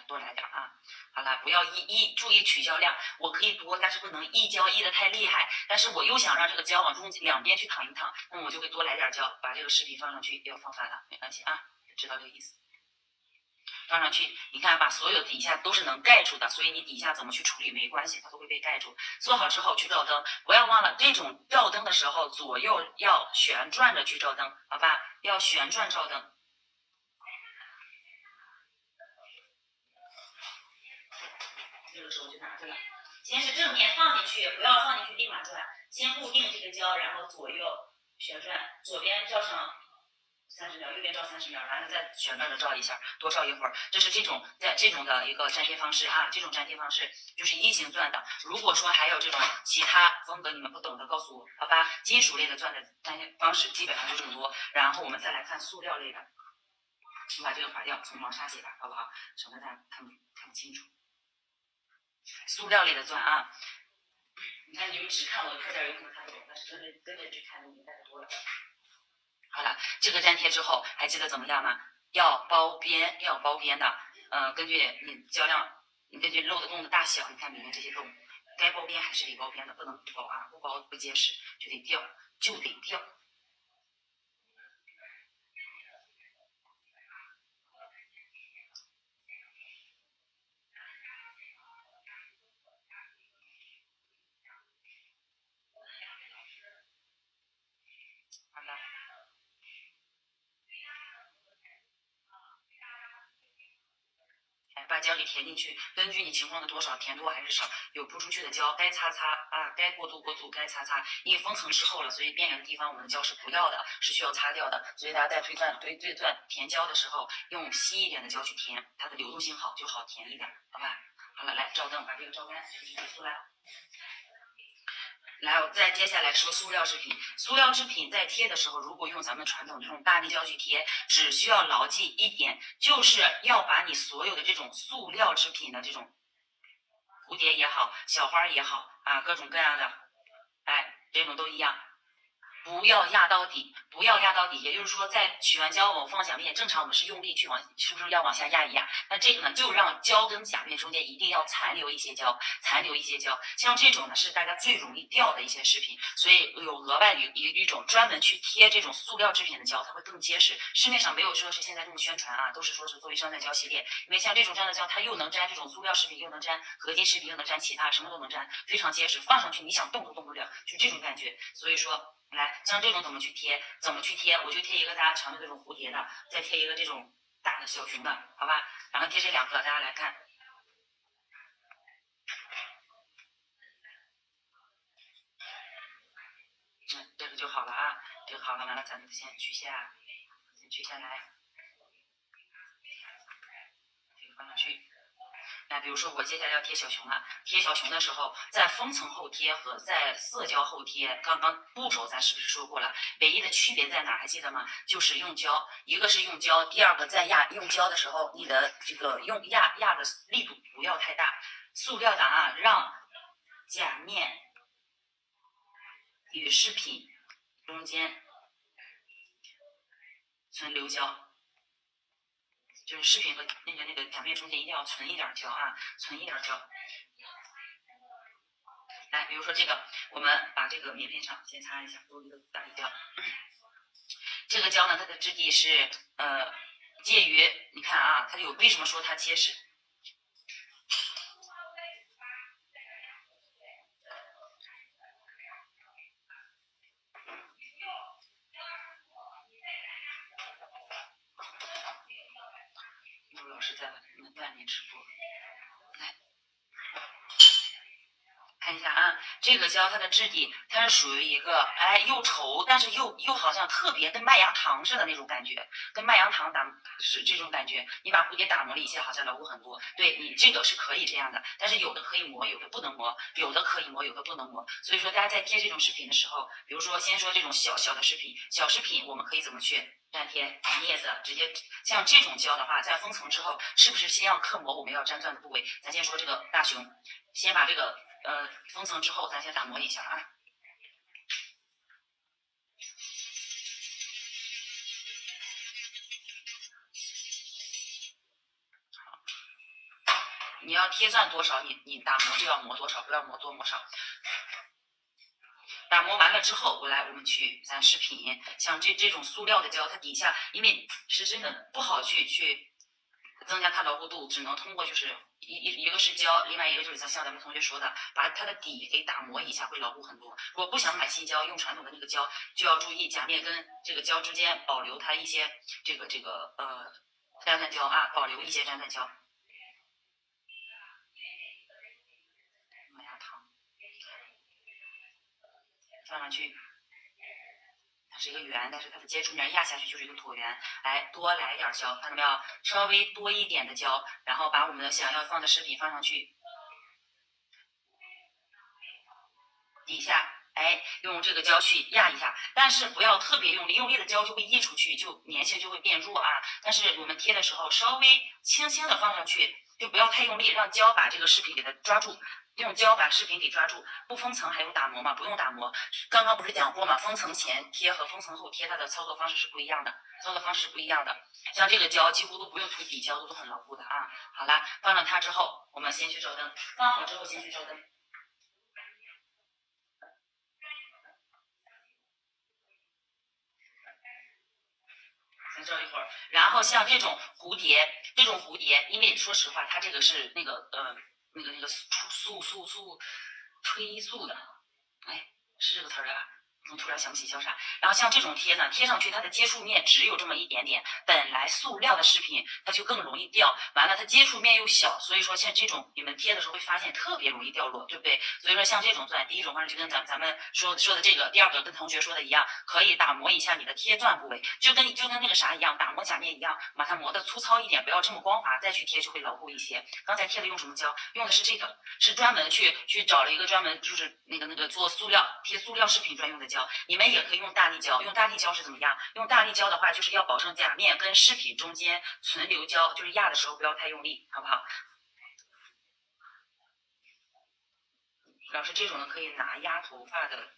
多来点啊！好了，不要注意取胶量，我可以多，但是不能一胶一的太厉害。但是我又想让这个胶往中间两边去淌一淌，那么我就会多来点胶，把这个饰品放上去，要放反了，没关系啊，知道这个意思。放上去，你看把所有底下都是能盖住的，所以你底下怎么去处理没关系，它都会被盖住。做好之后去照灯，不要忘了这种照灯的时候左右要旋转着去照灯，好吧？要旋转照灯。这个时候就拿着了，先是正面放进去，不要放进去立马转，先固定这个胶，然后左右旋转，左边照成30秒，右边照30秒，然后再旋转着照一下，多照一会儿。这是这种的一个粘贴方式啊，这种粘贴方式就是一型钻的。如果说还有这种其他风格你们不懂的，告诉我，好吧？金属类的钻的粘贴方式基本上就这么多，然后我们再来看塑料类的，我把这个划掉，从毛砂写吧，好不好？省得大家看不清楚。塑料类的钻啊，你看你们只看我的课件有可能看不懂，但是跟着去看就明白的多了。好了，这个粘贴之后还记得怎么样吗？要包边的，根据你胶量，你根据漏的洞的大小，你看里面这些洞，该包边还是得包边的，不能不包啊，不包不结实，就得掉。好了。把胶给填进去，根据你情况的多少，填多还是少，有铺出去的胶该擦擦啊，该过渡该擦擦。因为封层之后了，所以边缘的地方我们的胶是不要的，是需要擦掉的。所以大家在对钻填胶的时候，用稀一点的胶去填，它的流动性好就好填一点，好吧？好了，来照灯，把这个照干，塑料。来，我再接下来说塑料制品。塑料制品在贴的时候，如果用咱们传统这种大力胶去贴，只需要牢记一点，就是要把你所有的这种塑料制品的这种蝴蝶也好，小花也好啊，各种各样的，哎，这种都一样。不要压到底，不要压到底，也就是说，在取完胶我放假面，正常我们是用力去是不是要往下压一压？那这个呢，就让胶跟假面中间一定要残留一些胶，残留一些胶。像这种呢，是大家最容易掉的一些饰品，所以有额外一种专门去贴这种塑料制品的胶，它会更结实。市面上没有说是现在这么宣传啊，都是说是作为山寨胶系列，因为像这种山寨胶，它又能粘这种塑料饰品，又能粘合金饰品，又能粘其他，什么都能粘，非常结实，放上去你想动都动不了，就这种感觉。所以说。来，像这种怎么去贴？怎么去贴？我就贴一个大家常用的这种蝴蝶的，再贴一个这种大的小熊的，好吧？然后贴这两个，大家来看。这个就好了啊，这个好了，完了咱们先取下来，这个放上去。那比如说我接下来要贴小熊了，贴小熊的时候，在封层后贴和在色胶后贴，刚刚步骤咱是不是说过了？唯一的区别在哪？还记得吗？就是用胶，一个是用胶，第二个在用胶的时候，你的这个压的力度不要太大。塑料的啊，让假面与饰品中间存留胶。就是饰品和那个假面中间一定要存一点胶啊，存一点胶。来，比如说这个，我们把这个棉片上先擦一下，多一个大力胶。这个胶呢，它的质地是介于，你看啊，它有为什么说它结实？陆老师在外面直播，来。看一下啊，这个胶它的质地，它是属于一个又稠，但是又好像特别跟麦芽糖似的那种感觉，跟麦芽糖是这种感觉。你把蝴蝶打磨了一些，好像牢固很多。对你这个是可以这样的，但是有的可以磨，有的不能磨，有的可以磨，有的不能磨。所以说大家在贴这种饰品的时候，比如说先说这种小的饰品，小饰品我们可以怎么去粘贴镊子，直接像这种胶的话，在封层之后，是不是先要刻磨我们要粘钻的部位？咱先说这个大熊，先把这个。封层之后，咱先打磨一下啊。好，你要贴钻多少，你打磨就要磨多少，不要磨多磨少。打磨完了之后，我们去咱饰品，像这种塑料的胶，它底下因为是真的不好去增加它牢固度，只能通过就是一个是胶，另外一个就是像咱们同学说的，把它的底给打磨一下，会牢固很多。如果不想买新胶，用传统的那个胶，就要注意假面跟这个胶之间保留它一些这个粘饭胶啊，保留一些粘饭胶。麦芽糖放上去。它是一个圆，但是它的接触面压下去就是一个椭圆。来，多来点胶，看到没有？稍微多一点的胶，然后把我们的想要放的饰品放上去，底下，用这个胶去压一下，但是不要特别用力，用力的胶就会溢出去，就粘性就会变弱啊。但是我们贴的时候稍微轻轻的放上去，就不要太用力，让胶把这个饰品给它抓住。用胶把饰品给抓住，不封层还用打磨吗？不用打磨。刚刚不是讲过吗？封层前贴和封层后贴，它的操作方式是不一样的，像这个胶几乎都不用涂底胶，都很牢固的啊。好了，放上它之后，我们先去照灯，放好之后先去照灯。先照一会儿，然后像这种蝴蝶，因为说实话，它这个是那个催促的，是这个词儿吧？突然想不起叫啥。然后像这种贴呢，贴上去它的接触面只有这么一点点，本来塑料的饰品它就更容易掉，完了它接触面又小，所以说像这种你们贴的时候会发现特别容易掉落，对不对？所以说像这种钻，第一种方式就跟咱们说的这个，第二个跟同学说的一样，可以打磨一下你的贴钻部位，就跟那个啥一样，打磨假面一样，把它磨得粗糙一点，不要这么光滑，再去贴就会牢固一些。刚才贴的用什么胶？用的是这个，是专门去找了一个专门就是那个做塑料贴塑料饰品专用的胶，你们也可以用大力胶。用大力胶是怎么样？用大力胶的话，就是要保证假面跟饰品中间存留胶，就是压的时候不要太用力，好不好？老师这种呢可以拿压头发的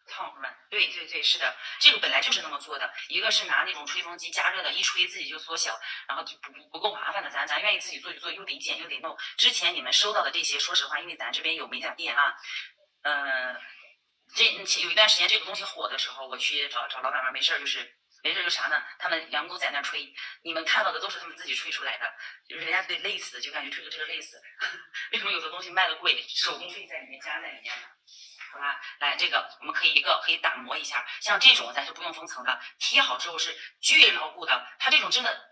烫出来，对对对，是的，这个本来就是那么做的。一个是拿那种吹风机加热的，一吹自己就缩小，然后就不够麻烦的，咱愿意自己做就做，又得剪又得弄。之前你们收到的这些，说实话，因为咱这边有美甲店啊，有一段时间这个东西火的时候，我去找老板们，没事就啥呢？他们员工在那吹，你们看到的都是他们自己吹出来的，就是人家得累死，就感觉吹个这个累死。为什么有的东西卖的贵，手工费在里面加在里面呢？好吧，来这个我们可以打磨一下，像这种咱是不用封层的，贴好之后是巨牢固的，它这种真的。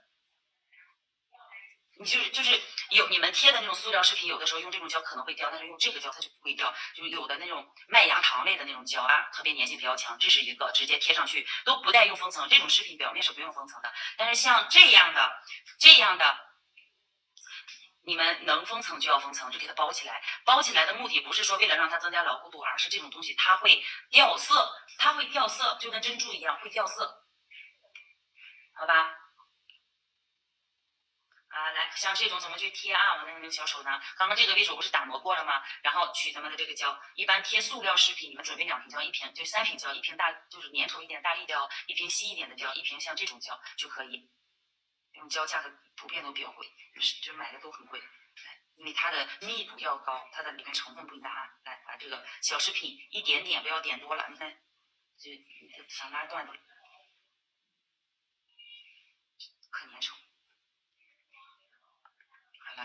你就是有你们贴的那种塑料饰品，有的时候用这种胶可能会掉，但是用这个胶它就不会掉。就是有的那种麦芽糖类的那种胶啊，特别粘性比较强，这是一个直接贴上去都不带用封层，这种饰品表面是不用封层的。但是像这样的，你们能封层就要封层，就给它包起来。包起来的目的不是说为了让它增加牢固度，而是这种东西它会掉色，就跟珍珠一样会掉色，好吧？来，像这种怎么去贴啊？我那个小手呢？刚刚这个位置我不是打磨过了吗？然后取咱们的这个胶，一般贴塑料饰品，你们准备2瓶胶，一瓶就3瓶胶，一瓶大就是粘稠一点大力胶，一瓶稀一点的胶，一瓶像这种胶就可以。这种胶价格普遍都比较贵，就买的都很贵，因为它的密度要高，它的里面成分不一样啊。来，把这个小饰品一点点，不要点多了，你看，就想拉断都可粘稠。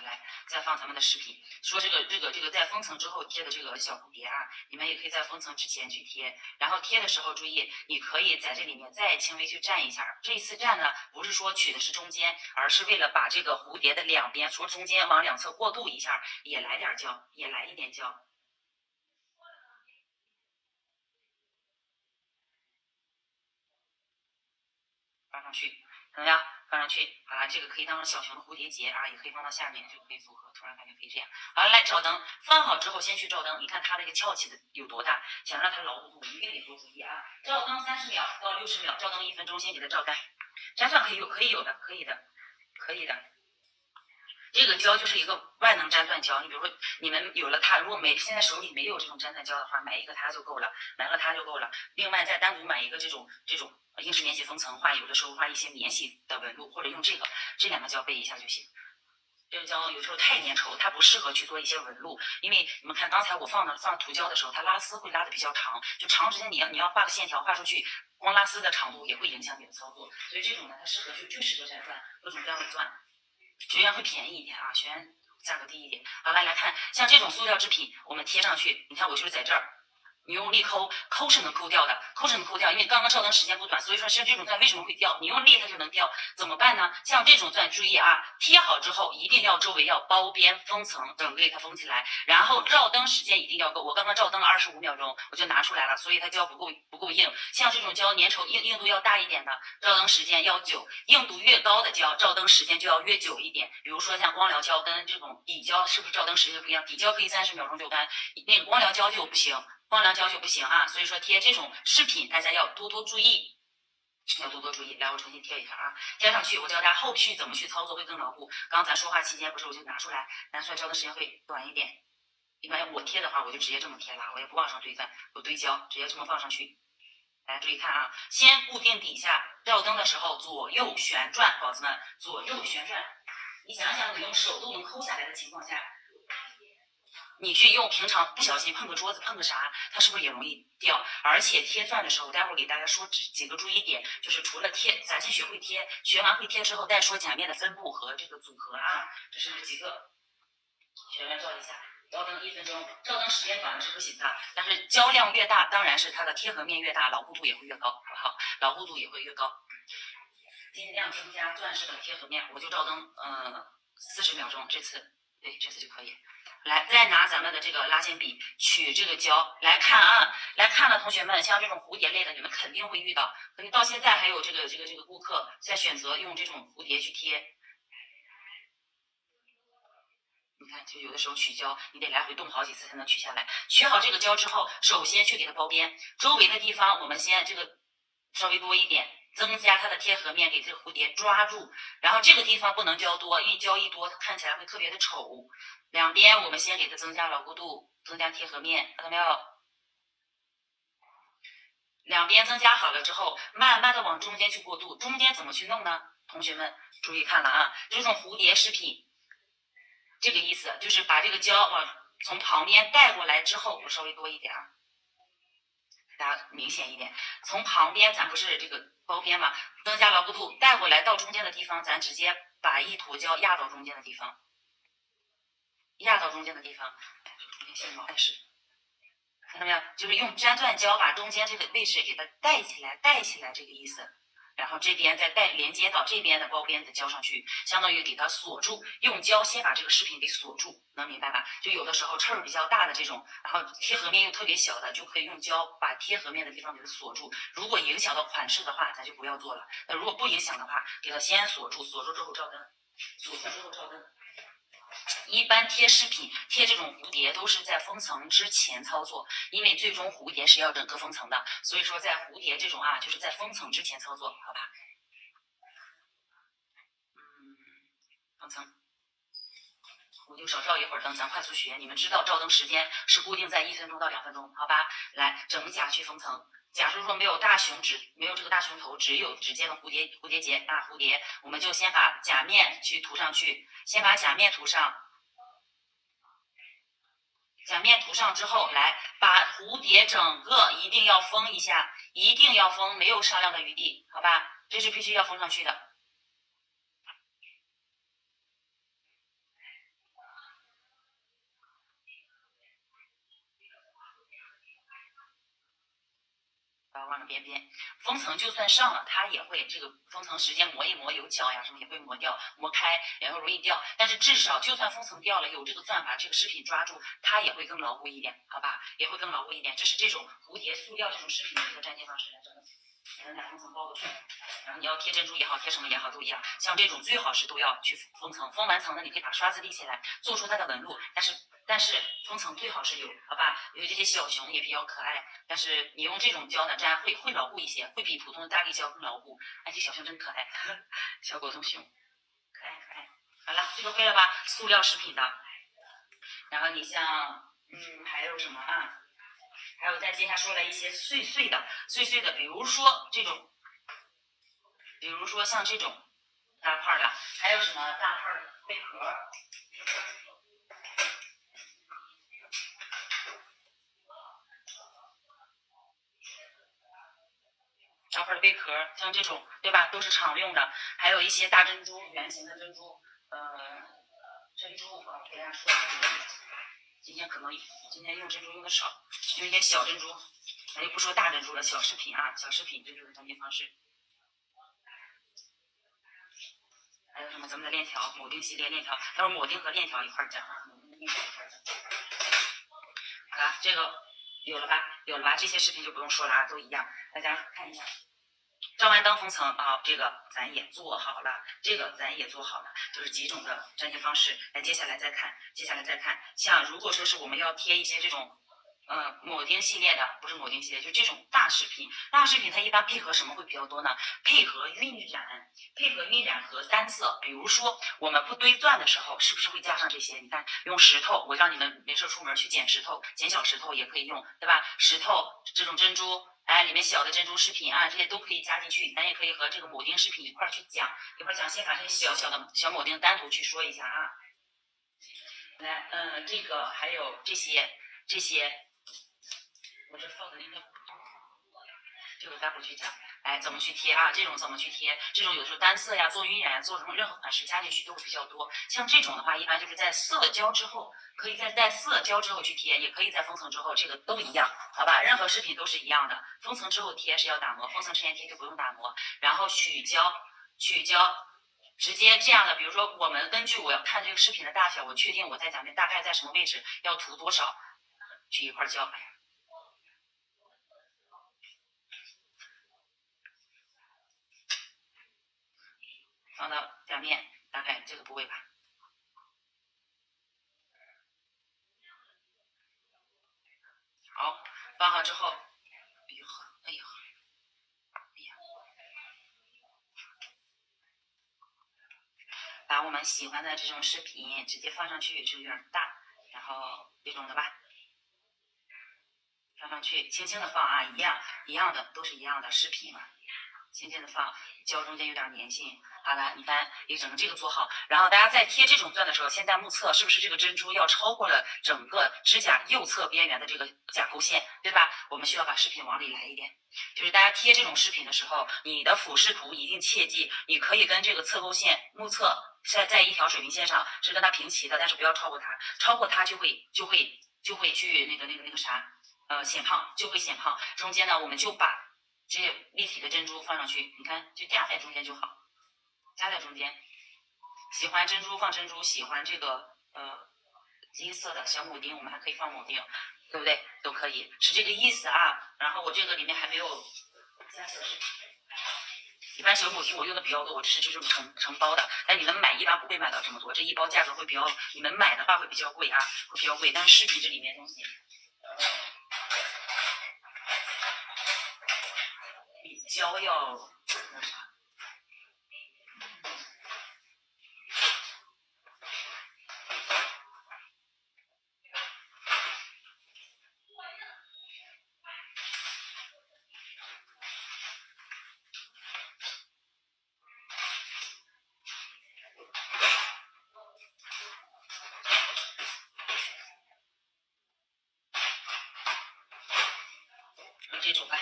来，再放咱们的饰品。说这个在封层之后贴的这个小蝴蝶啊，你们也可以在封层之前去贴。然后贴的时候注意，你可以在这里面再轻微去蘸一下。这一次蘸呢，不是说取的是中间，而是为了把这个蝴蝶的两边，除中间往两侧过渡一下，也来点胶，也来一点胶。放上去，怎么样？放上去，好了，这个可以当小熊的蝴蝶结啊，也可以放到下面，这个可以组合。突然感觉可以这样。好了，来照灯，放好之后先去照灯，你看它这个翘起的有多大？想让它牢固度，一定得多注意啊！照灯30秒到60秒，照灯1分钟，先给它照干。粘钻可以有的，可以的。这个胶就是一个万能粘钻胶，你比如说你们有了它，如果现在手里没有这种粘钻胶的话，买一个它就够了，买了它就够了。另外再单独买一个这种英式免洗封层，画有的时候画一些免洗的纹路，或者用这2个胶备一下就行。这个胶有时候太粘稠，它不适合去做一些纹路，因为你们看刚才我放涂胶的时候，它拉丝会拉的比较长，就长时间你要画个线条画出去，光拉丝的长度也会影响你的操作，所以这种呢它适合就适合粘钻，各种各样的钻。学员会便宜一点啊，学员价格低一点。好，来看，像这种塑料制品，我们贴上去，你看我就是在这儿，你用力抠是能抠掉的，是能抠掉，因为刚刚照灯时间不短，所以说像这种钻为什么会掉？你用力它就能掉，怎么办呢？像这种钻，注意啊，贴好之后一定要周围要包边封层，整个给它封起来，然后照灯时间一定要够。我刚刚照灯了25秒钟，我就拿出来了，所以它胶不够硬。像这种胶粘稠硬度要大一点的，照灯时间要久，硬度越高的胶，照灯时间就要越久一点。比如说像光疗胶跟这种底胶，是不是照灯时间不一样？底胶可以30秒钟就干，那个光疗胶就不行。光疗胶就不行啊，所以说贴这种饰品大家要多多注意，来，我重新贴一下啊，贴上去，我教大家后续怎么去操作会更牢固。刚刚咱说话期间不是我就拿出来照的时间会短一点。一般我贴的话，我就直接这么贴了，我也不往上堆钻，我堆胶，直接这么放上去。来，注意看啊，先固定底下，照灯的时候左右旋转，宝子们，左右旋转。你想想，你用手都能抠下来的情况下，你去用平常不小心碰个桌子碰个啥，它是不是也容易掉？而且贴钻的时候，待会儿给大家说几个注意点，就是除了贴，咱先学会贴，学完会贴之后再说假面的分布和这个组合啊，这是几个。学员照一下，照灯1分钟，照灯时间短了是不行的，但是胶量越大，当然是它的贴合面越大，牢固度也会越高，好不好？牢固度也会越高。尽量增加钻石的贴合面，我就照灯40秒钟，这次就可以。来，再拿咱们的这个拉线笔取这个胶来看啊，来看了同学们，像这种蝴蝶类的，你们肯定会遇到，可能到现在还有这个顾客在选择用这种蝴蝶去贴。你看，就有的时候取胶，你得来回动好几次才能取下来。取好这个胶之后，首先去给它包边，周围的地方我们先这个稍微多一点，增加它的贴合面，给这个蝴蝶抓住。然后这个地方不能胶多，因为胶一多，它看起来会特别的丑。两边我们先给它增加牢固度，增加贴合面，看到没有？两边增加好了之后，慢慢的往中间去过渡。中间怎么去弄呢？同学们注意看了啊，这种蝴蝶饰品，这个意思就是把这个胶从旁边带过来之后，我稍微多一点啊，给大家明显一点。从旁边咱不是这个包边嘛，增加牢固度，带过来到中间的地方，咱直接把一坨胶压到中间的地方。压到中间的地方，中间线毛碍事，看到没有？就是用粘钻胶把中间这个位置给它带起来这个意思。然后这边再连接到这边的包边的胶上去，相当于给它锁住。用胶先把这个饰品给锁住，能明白吧？就有的时候刺儿比较大的这种，然后贴合面又特别小的，就可以用胶把贴合面的地方给它锁住。如果影响到款式的话，咱就不要做了。那如果不影响的话，给它先锁住，锁住之后照灯，锁住之后照灯。一般贴饰品贴这种蝴蝶都是在封层之前操作，因为最终蝴蝶是要整个封层的，所以说在蝴蝶这种就是在封层之前操作，好吧？封层，我就少照一会儿灯，咱快速学。你们知道照灯时间是固定在1分钟到2分钟，好吧？来，整甲去封层。假如说没有大熊没有这个大熊头，只有直接的蝴蝶结啊蝴蝶，我们就先把甲面去涂上去，先把甲面涂上。甲面涂上之后，来把蝴蝶整个一定要封一下，一定要封，没有商量的余地，好吧？这是必须要封上去的。不要忘了边边，封层就算上了，它也会这个封层时间磨一磨，有角呀什么也会磨掉、磨开，然后容易掉。但是至少就算封层掉了，有这个钻把这个饰品抓住，它也会更牢固一点，好吧？也会更牢固一点。这是这种蝴蝶塑料这种饰品的一个粘贴方式来着的。能把封层包过去，然后你要贴珍珠也好，贴什么也好都一样。像这种最好是都要去封层，封完层呢，你可以把刷子立起来，做出它的纹路。但是封层最好是有，好吧？因为这些小熊也比较可爱，但是你用这种胶呢粘会牢固一些，会比普通的大力胶更牢固。哎，这小熊真可爱，小果冻熊，可爱可爱。好了，这个会了吧？塑料饰品的。然后你像还有什么啊？还有再接下说了一些碎碎的，比如说这种，比如说像这种大块的，还有什么大块的贝壳，大块的贝壳，像这种对吧，都是常用的。还有一些大珍珠，圆形的珍珠，珍珠我给大家说，今天用珍珠用的少，用一些小珍珠。咱就不说大珍珠了，小饰品啊，小饰品这就是粘贴方式。还有什么咱们的链条，铆钉系列链条，待会儿铆钉和链条一块讲啊，铆钉和链条一块讲。好了，这个有了吧？有了吧？这些视频就不用说了啊，都一样，大家看一下。照完灯封层啊，这个咱也做好了，就是几种的粘贴方式。来，接下来再看，像如果说是我们要贴一些这种铆钉系列的，不是铆钉系列，就这种大饰品它一般配合什么会比较多呢？配合晕染和单色。比如说我们不堆钻的时候，是不是会加上这些？你看用石头，我让你们没事出门去捡石头，捡小石头也可以用，对吧？石头这种珍珠，里面小的珍珠饰品啊，这些都可以加进去。咱也可以和这个铆钉饰品一块去讲，先把这些小小的小铆钉单独去说一下啊。来，这个还有这些，我这放的应该不多，这个待会儿去讲。哎，怎么去贴啊？这种怎么去贴？这种有的时候单色呀、做晕染、做什么任何款式加进去都会比较多。像这种的话，一般就是在色胶之后，可以在色胶之后去贴，也可以在封层之后，这个都一样，好吧？任何饰品都是一样的，封层之后贴是要打磨，封层之前贴就不用打磨。然后取胶，直接这样的，比如说我们根据我要看这个饰品的大小，我确定我在讲面大概在什么位置，要涂多少，取一块胶。哎呀，放到表面，大概这个部位吧。好，放好之后，哎呦呵，哎呦呵，哎呀，把我们喜欢的这种饰品直接放上去，这个有点大，然后这种的吧，放上去，轻轻的放啊，一样的，都是一样的饰品嘛。轻轻的放，胶中间有点粘性。好了，你看一整个这个做好，然后大家在贴这种钻的时候，先在目测是不是这个珍珠要超过了整个指甲右侧边缘的这个甲沟线，对吧？我们需要把饰品往里来一点。就是大家贴这种饰品的时候，你的俯视图一定切记，你可以跟这个侧沟线目测在一条水平线上是跟它平齐的，但是不要超过它，超过它就会去那个啥，显胖，就会显胖。中间呢，我们就把这立体的珍珠放上去，你看就夹在中间就好，夹在中间。喜欢珍珠放珍珠，喜欢这个金色的小铆钉，我们还可以放铆钉，对不对？都可以，是这个意思啊。然后我这个里面还没有加小饰品。一般小铆钉我用的比较多，我这是这种成包的，但你们买一般不会买到这么多，这一包价格会比较，你们买的话会比较贵啊，会比较贵。但是饰品这里面东西比胶要那啥。这种吧，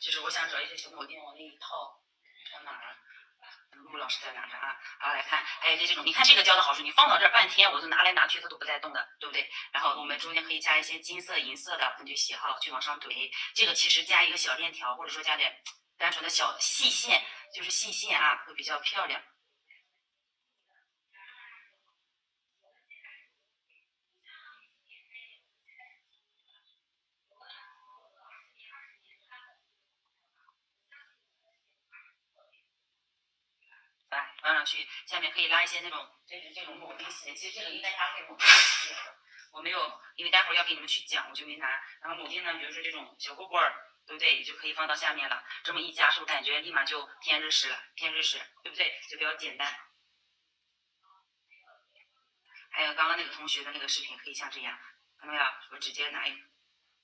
就是我想找一些小铆钉往那一套，上哪儿？陆老师在哪儿啊？好，来看，还有这种，你看这个胶的好处，你放到这儿半天，我就拿来拿去，它都不带动的，对不对？然后我们中间可以加一些金色、银色的，根据喜好去往上怼。这个其实加一个小链条，或者说加点单纯的小细线，就是细线啊，会比较漂亮。来放上去，下面可以拉一些那种这种铆钉线，其实这个应该搭配铆钉线的，我没有，因为待会儿要给你们去讲，我就没拿。然后铆钉呢，比如说这种小棍棍儿，对不对？也就可以放到下面了。这么一加，是不是感觉立马就偏日式了？偏日式，对不对？就比较简单。还有刚刚那个同学的那个视频，可以像这样，看到没有？我直接拿一个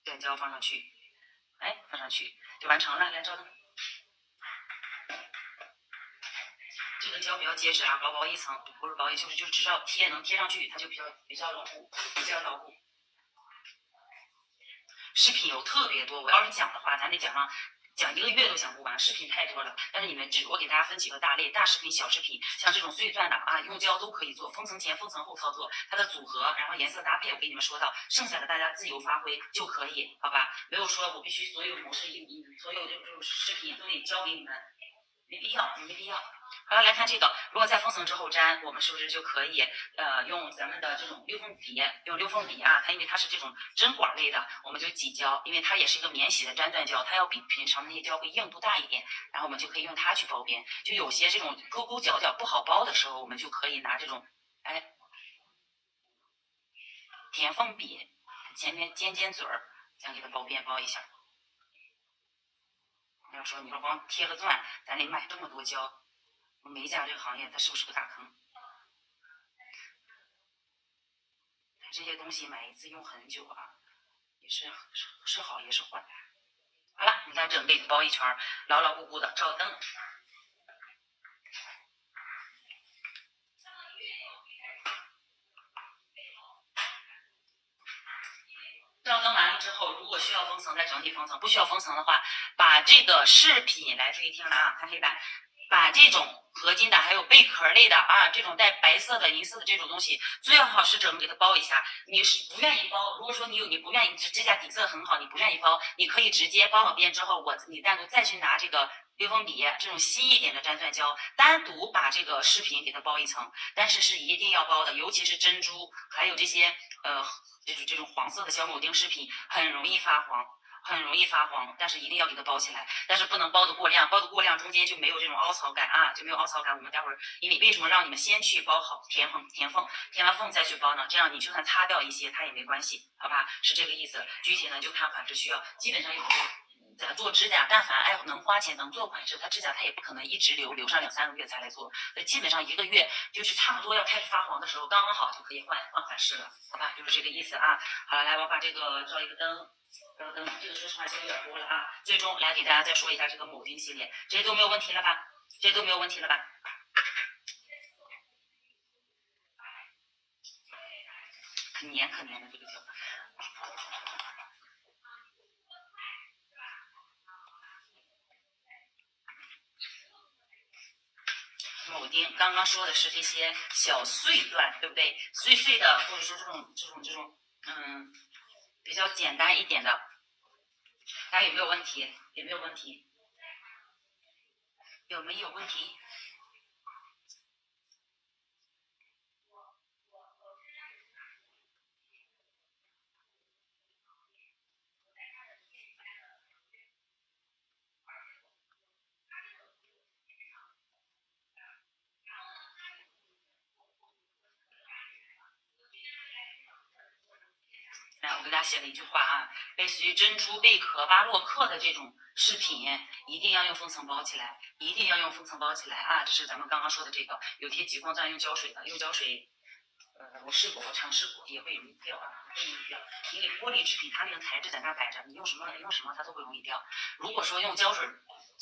卷胶放上去，哎，放上去就完成了。来照灯。这个胶比较结实啊，薄薄一层，不是薄，就是只要贴能贴上去，它就比较牢固，比较牢固。饰品有特别多，我要是讲的话，咱得讲一个月都讲不完，饰品太多了。但是你们我给大家分几个大类，大饰品、小饰品，像这种碎钻的啊，用胶都可以做，封层前、封层后操作，它的组合，然后颜色搭配，我给你们说到，剩下的大家自由发挥就可以，好吧？没有说我必须所有模式、所有这种饰品都得教给你们，没必要，没必要。好了，来看这个，如果在封层之后粘，我们是不是就可以用咱们的这种溜缝笔，用溜缝笔啊，它因为它是这种针管类的，我们就挤胶，因为它也是一个免洗的粘钻胶，它要比平常那些胶会硬度大一点，然后我们就可以用它去包边。就有些这种勾勾角角不好包的时候，我们就可以拿这种填缝笔，前面尖嘴儿，想给它包边包一下。要说你说光贴个钻，咱得买这么多胶。美甲这个行业，它是不是个大坑？这些东西买一次用很久啊，也是好也是坏。好了，你看整个包一圈，牢牢固固的，照灯。上灯完了之后，如果需要封层再整体封层，不需要封层的话，把这个饰品来注意听了啊，看黑板，把这种合金的还有贝壳类的啊，这种带白色的银色的这种东西，最好是整个给它包一下。你是不愿意包，如果说你不愿意，指甲底色很好，你不愿意包，你可以直接包好边之后，你单独再去拿这个六封笔这种稀一点的粘钻胶，单独把这个饰品给它包一层，但是是一定要包的，尤其是珍珠，还有这些这种黄色的小铆钉饰品，很容易发黄。很容易发黄，但是一定要给它包起来，但是不能包的过量，包的过量中间就没有这种凹槽感啊，就没有凹槽感。我们待会儿，因为为什么让你们先去包好填缝，填完缝再去包呢？这样你就算擦掉一些，它也没关系，好吧？是这个意思。具体呢就看款式需要，基本上有咱做指甲，但凡能花钱能做款式，它指甲它也不可能一直留上2-3个月才来做，所以基本上1个月就是差不多要开始发黄的时候，刚刚好就可以换款式了，好吧？就是这个意思啊。好了，来我把这个照一个灯。这个说实话就有点多了啊。最终来给大家再说一下这个铆钉系列，这些都没有问题了吧？这些都没有问题了吧？可黏的这个胶。铆钉刚刚说的是这些小碎钻，对不对？碎的，或者说这种比较简单一点的，大家有没有问题？有没有问题？有没有问题？来，我给大家写了一句话啊，类似于珍珠、贝壳、巴洛克的这种饰品，一定要用封层包起来，一定要用封层包起来啊！这是咱们刚刚说的这个，有贴极光钻用胶水的，用胶水，我试过，我尝试过，也会容易掉啊，会容易掉，因为玻璃制品它那个材质在那摆着，你用什么它都会容易掉。如果说用胶水，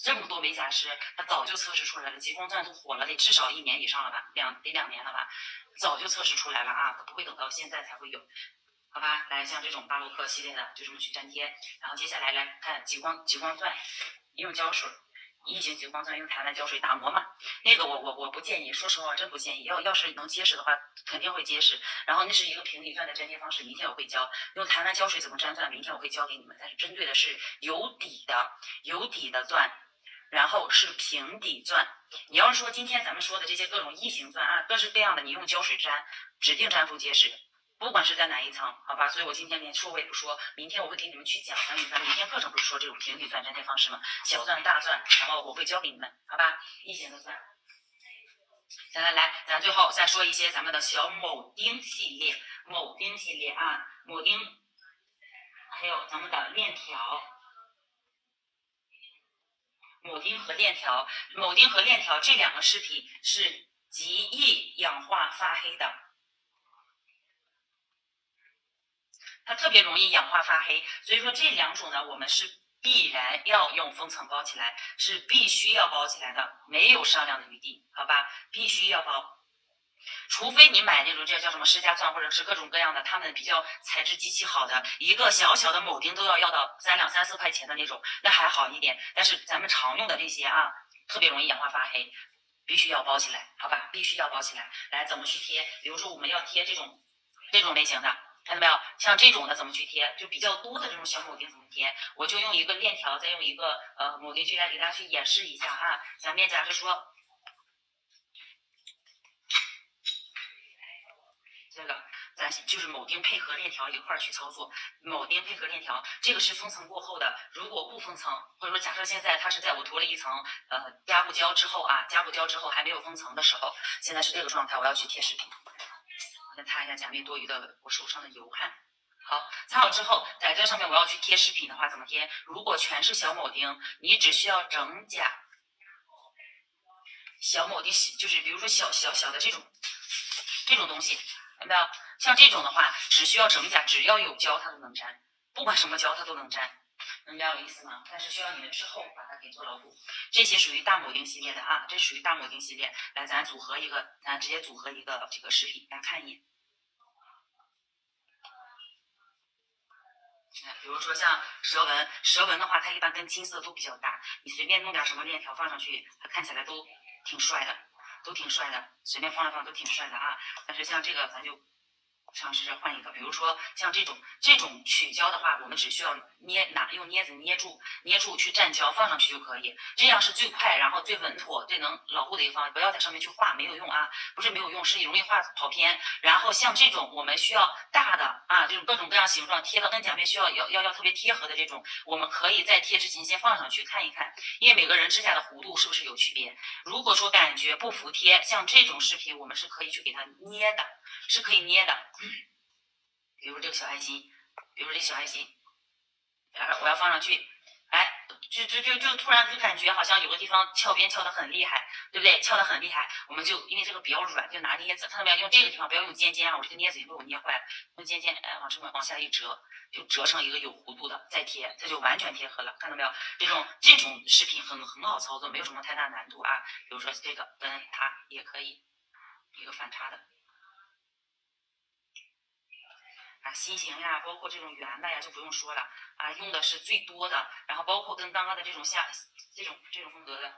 这么多美甲师，他早就测试出来了，极光钻都火了，得至少1年以上了吧，得2年了吧，早就测试出来了啊，它不会等到现在才会有。好吧，来像这种巴洛克系列的，就这么去粘贴。然后接下来来看极光钻，用胶水，异形极光钻用台湾胶水打磨嘛。那个我不建议，说实话我真不建议。要是能结实的话，肯定会结实。然后那是一个平底钻的粘贴方式，明天我会教。用台湾胶水怎么粘钻，明天我会教给你们。但是针对的是有底的钻。然后是平底钻，你要是说今天咱们说的这些各种异形钻啊，各式各样的，你用胶水粘，指定粘不结实。不管是在哪一层，好吧，所以我今天连说我也不说，明天我会给你们去讲。咱明天课程不是说这种平底钻粘贴方式吗？小钻、大钻，然后我会教给你们，好吧？异形的钻。来，咱最后再说一些咱们的小铆钉系列，啊，铆钉，还有咱们的链条，铆钉和链条这2个饰品是极易氧化发黑的。它特别容易氧化发黑，所以说这2种呢，我们是必然要用封层包起来，是必须要包起来的，没有商量的余地，好吧？必须要包，除非你买那种这叫什么施加钻，或者是各种各样的，他们比较材质极其好的，一个小小的铆钉都要到3两3、4块钱的那种，那还好一点。但是咱们常用的这些啊，特别容易氧化发黑，必须要包起来，好吧？必须要包起来。来，怎么去贴？比如说我们要贴这种类型的。看到没有？像这种的怎么去贴？就比较多的这种小铆钉怎么贴？我就用一个链条，再用一个铆钉去来给大家去演示一下啊。咱面假设说，这个咱就是铆钉配合链条一块儿去操作，铆钉配合链条，这个是封层过后的。如果不封层，或者说假设现在它是在我涂了一层加固胶之后啊，还没有封层的时候，现在是这个状态，我要去贴饰品。先擦一下甲面多余的我手上的油汗。好，擦好之后，在这上面我要去贴饰品的话，怎么贴？如果全是小铆钉，你只需要整甲小铆钉，就是比如说小的这种东西，看到没有？像这种的话，只需要整甲，只要有胶它都能粘，不管什么胶它都能粘。能了解我意思吗？但是需要你们之后把它给做牢固。这些属于大铆钉系列的啊，这属于大铆钉系列。来，咱直接组合一个这个饰品，大家看一眼。比如说像蛇纹，蛇纹的话，它一般跟金色都比较搭，你随便弄点什么链条放上去，它看起来都挺帅的，随便放一放都挺帅的啊。但是像这个，咱就尝试着换一个，比如说像这种取胶的话，我们只需要用镊子捏住去蘸胶放上去就可以，这样是最快，然后最稳妥、最能牢固的一个方法。不要在上面去画，没有用啊，不是没有用，是容易画跑偏。然后像这种我们需要大的啊，这种各种各样形状贴的跟甲面需要特别贴合的这种，我们可以在贴之前先放上去看一看，因为每个人指甲的弧度是不是有区别。如果说感觉不服帖，像这种视频我们是可以去给它捏的，是可以捏的。比如这个小爱心，然后我要放上去，哎，就突然就感觉好像有个地方翘边翘得很厉害，对不对？翘得很厉害，我们就因为这个比较软，就拿镊子，看到没有？用这个地方不要用尖尖啊，我这个镊子已经被我捏坏了，用尖尖，哎，往下一折，就折成一个有弧度的，再贴，它就完全贴合了，看到没有？这种视频很好操作，没有什么太大难度啊。比如说这个跟它也可以一个反差的。啊，心形呀，包括这种圆的呀，就不用说了啊，用的是最多的。然后包括跟刚刚的这种这种风格的，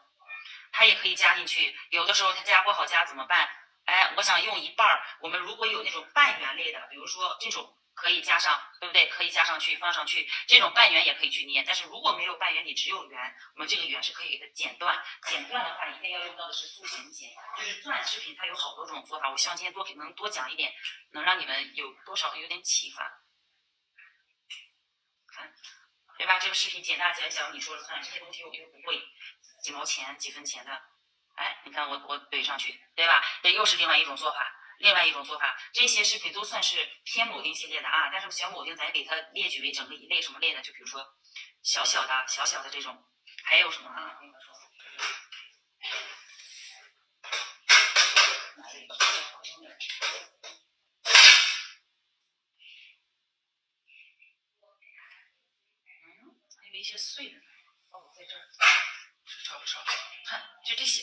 它也可以加进去。有的时候它加不好加怎么办？哎，我想用一半儿。我们如果有那种半圆类的，比如说这种可以加上，对不对？可以加上去放上去，这种半圆也可以去捏。但是如果没有半圆，你只有圆，我们这个圆是可以给它剪断。剪断的话，一定要用到的是塑形剪，就是钻视频它有好多种做法。我希望今天能多讲一点，能让你们有多少有点启发。看，对吧？这个视频减大减小，你说了算，这些东西又不贵，几毛钱、几分钱的。哎，你看我怼上去，对吧？这又是另外一种做法。这些视频都算是偏铆钉系列的啊，但是小铆钉咱给它列举为整个一类，什么类呢？就比如说小小的这种，还有什么啊？哪里？还有一些碎的呢。哦，在这儿，是找不着。看，就这些。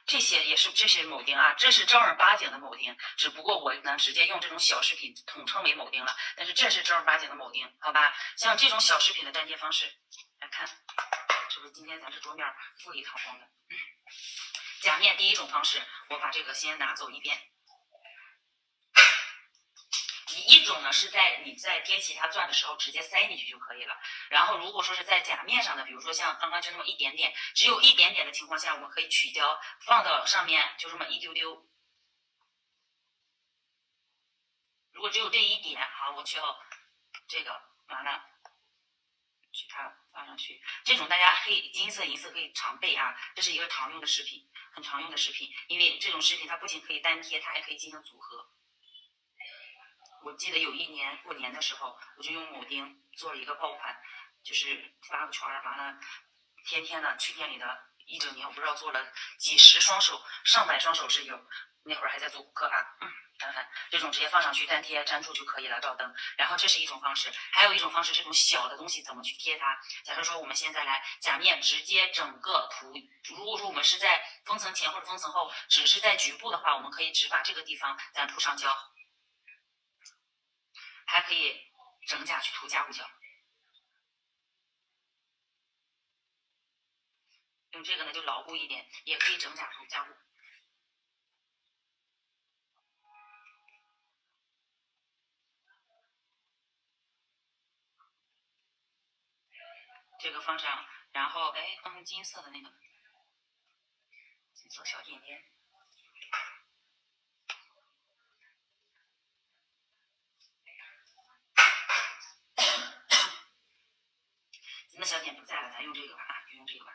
这些也是这些铆钉啊，这是正儿八经的铆钉，只不过我呢直接用这种小饰品统称为铆钉了，但是这是正儿八经的铆钉，好吧？像这种小饰品的粘贴方式，来看，是不是今天咱是桌面富丽堂皇的？假面第一种方式，我把这个先拿走一遍。一种呢是你在贴其他钻的时候直接塞进去就可以了，然后如果说是在甲面上的，比如说像刚刚就那么一点点，只有一点点的情况下，我们可以取胶放到上面，就这么一丢丢。如果只有这一点，好，我需要这个完了，去它放上去。这种大家金色、银色可以常备啊，这是一个常用的饰品，很常用的饰品，因为这种饰品它不仅可以单贴，它还可以进行组合。我记得有一年过年的时候，我就用铆钉做了一个爆款，就是发个圈儿，完了天天的去店里的一整年，我不知道做了几十双手，上百双手是有。那会儿还在做顾客啊，看看这种直接放上去单贴粘住就可以了，照灯。然后这是一种方式，还有一种方式，这种小的东西怎么去贴它？假设说我们现在来甲面直接整个涂，如果说我们是在封层前或者封层后，只是在局部的话，我们可以只把这个地方咱铺上胶。还可以整甲去涂加固胶，用这个呢就牢固一点，也可以整甲涂加固。这个放上，然后哎放上金色的那个，金色小点点。那小点不在了，咱用这个吧啊，就用这个吧。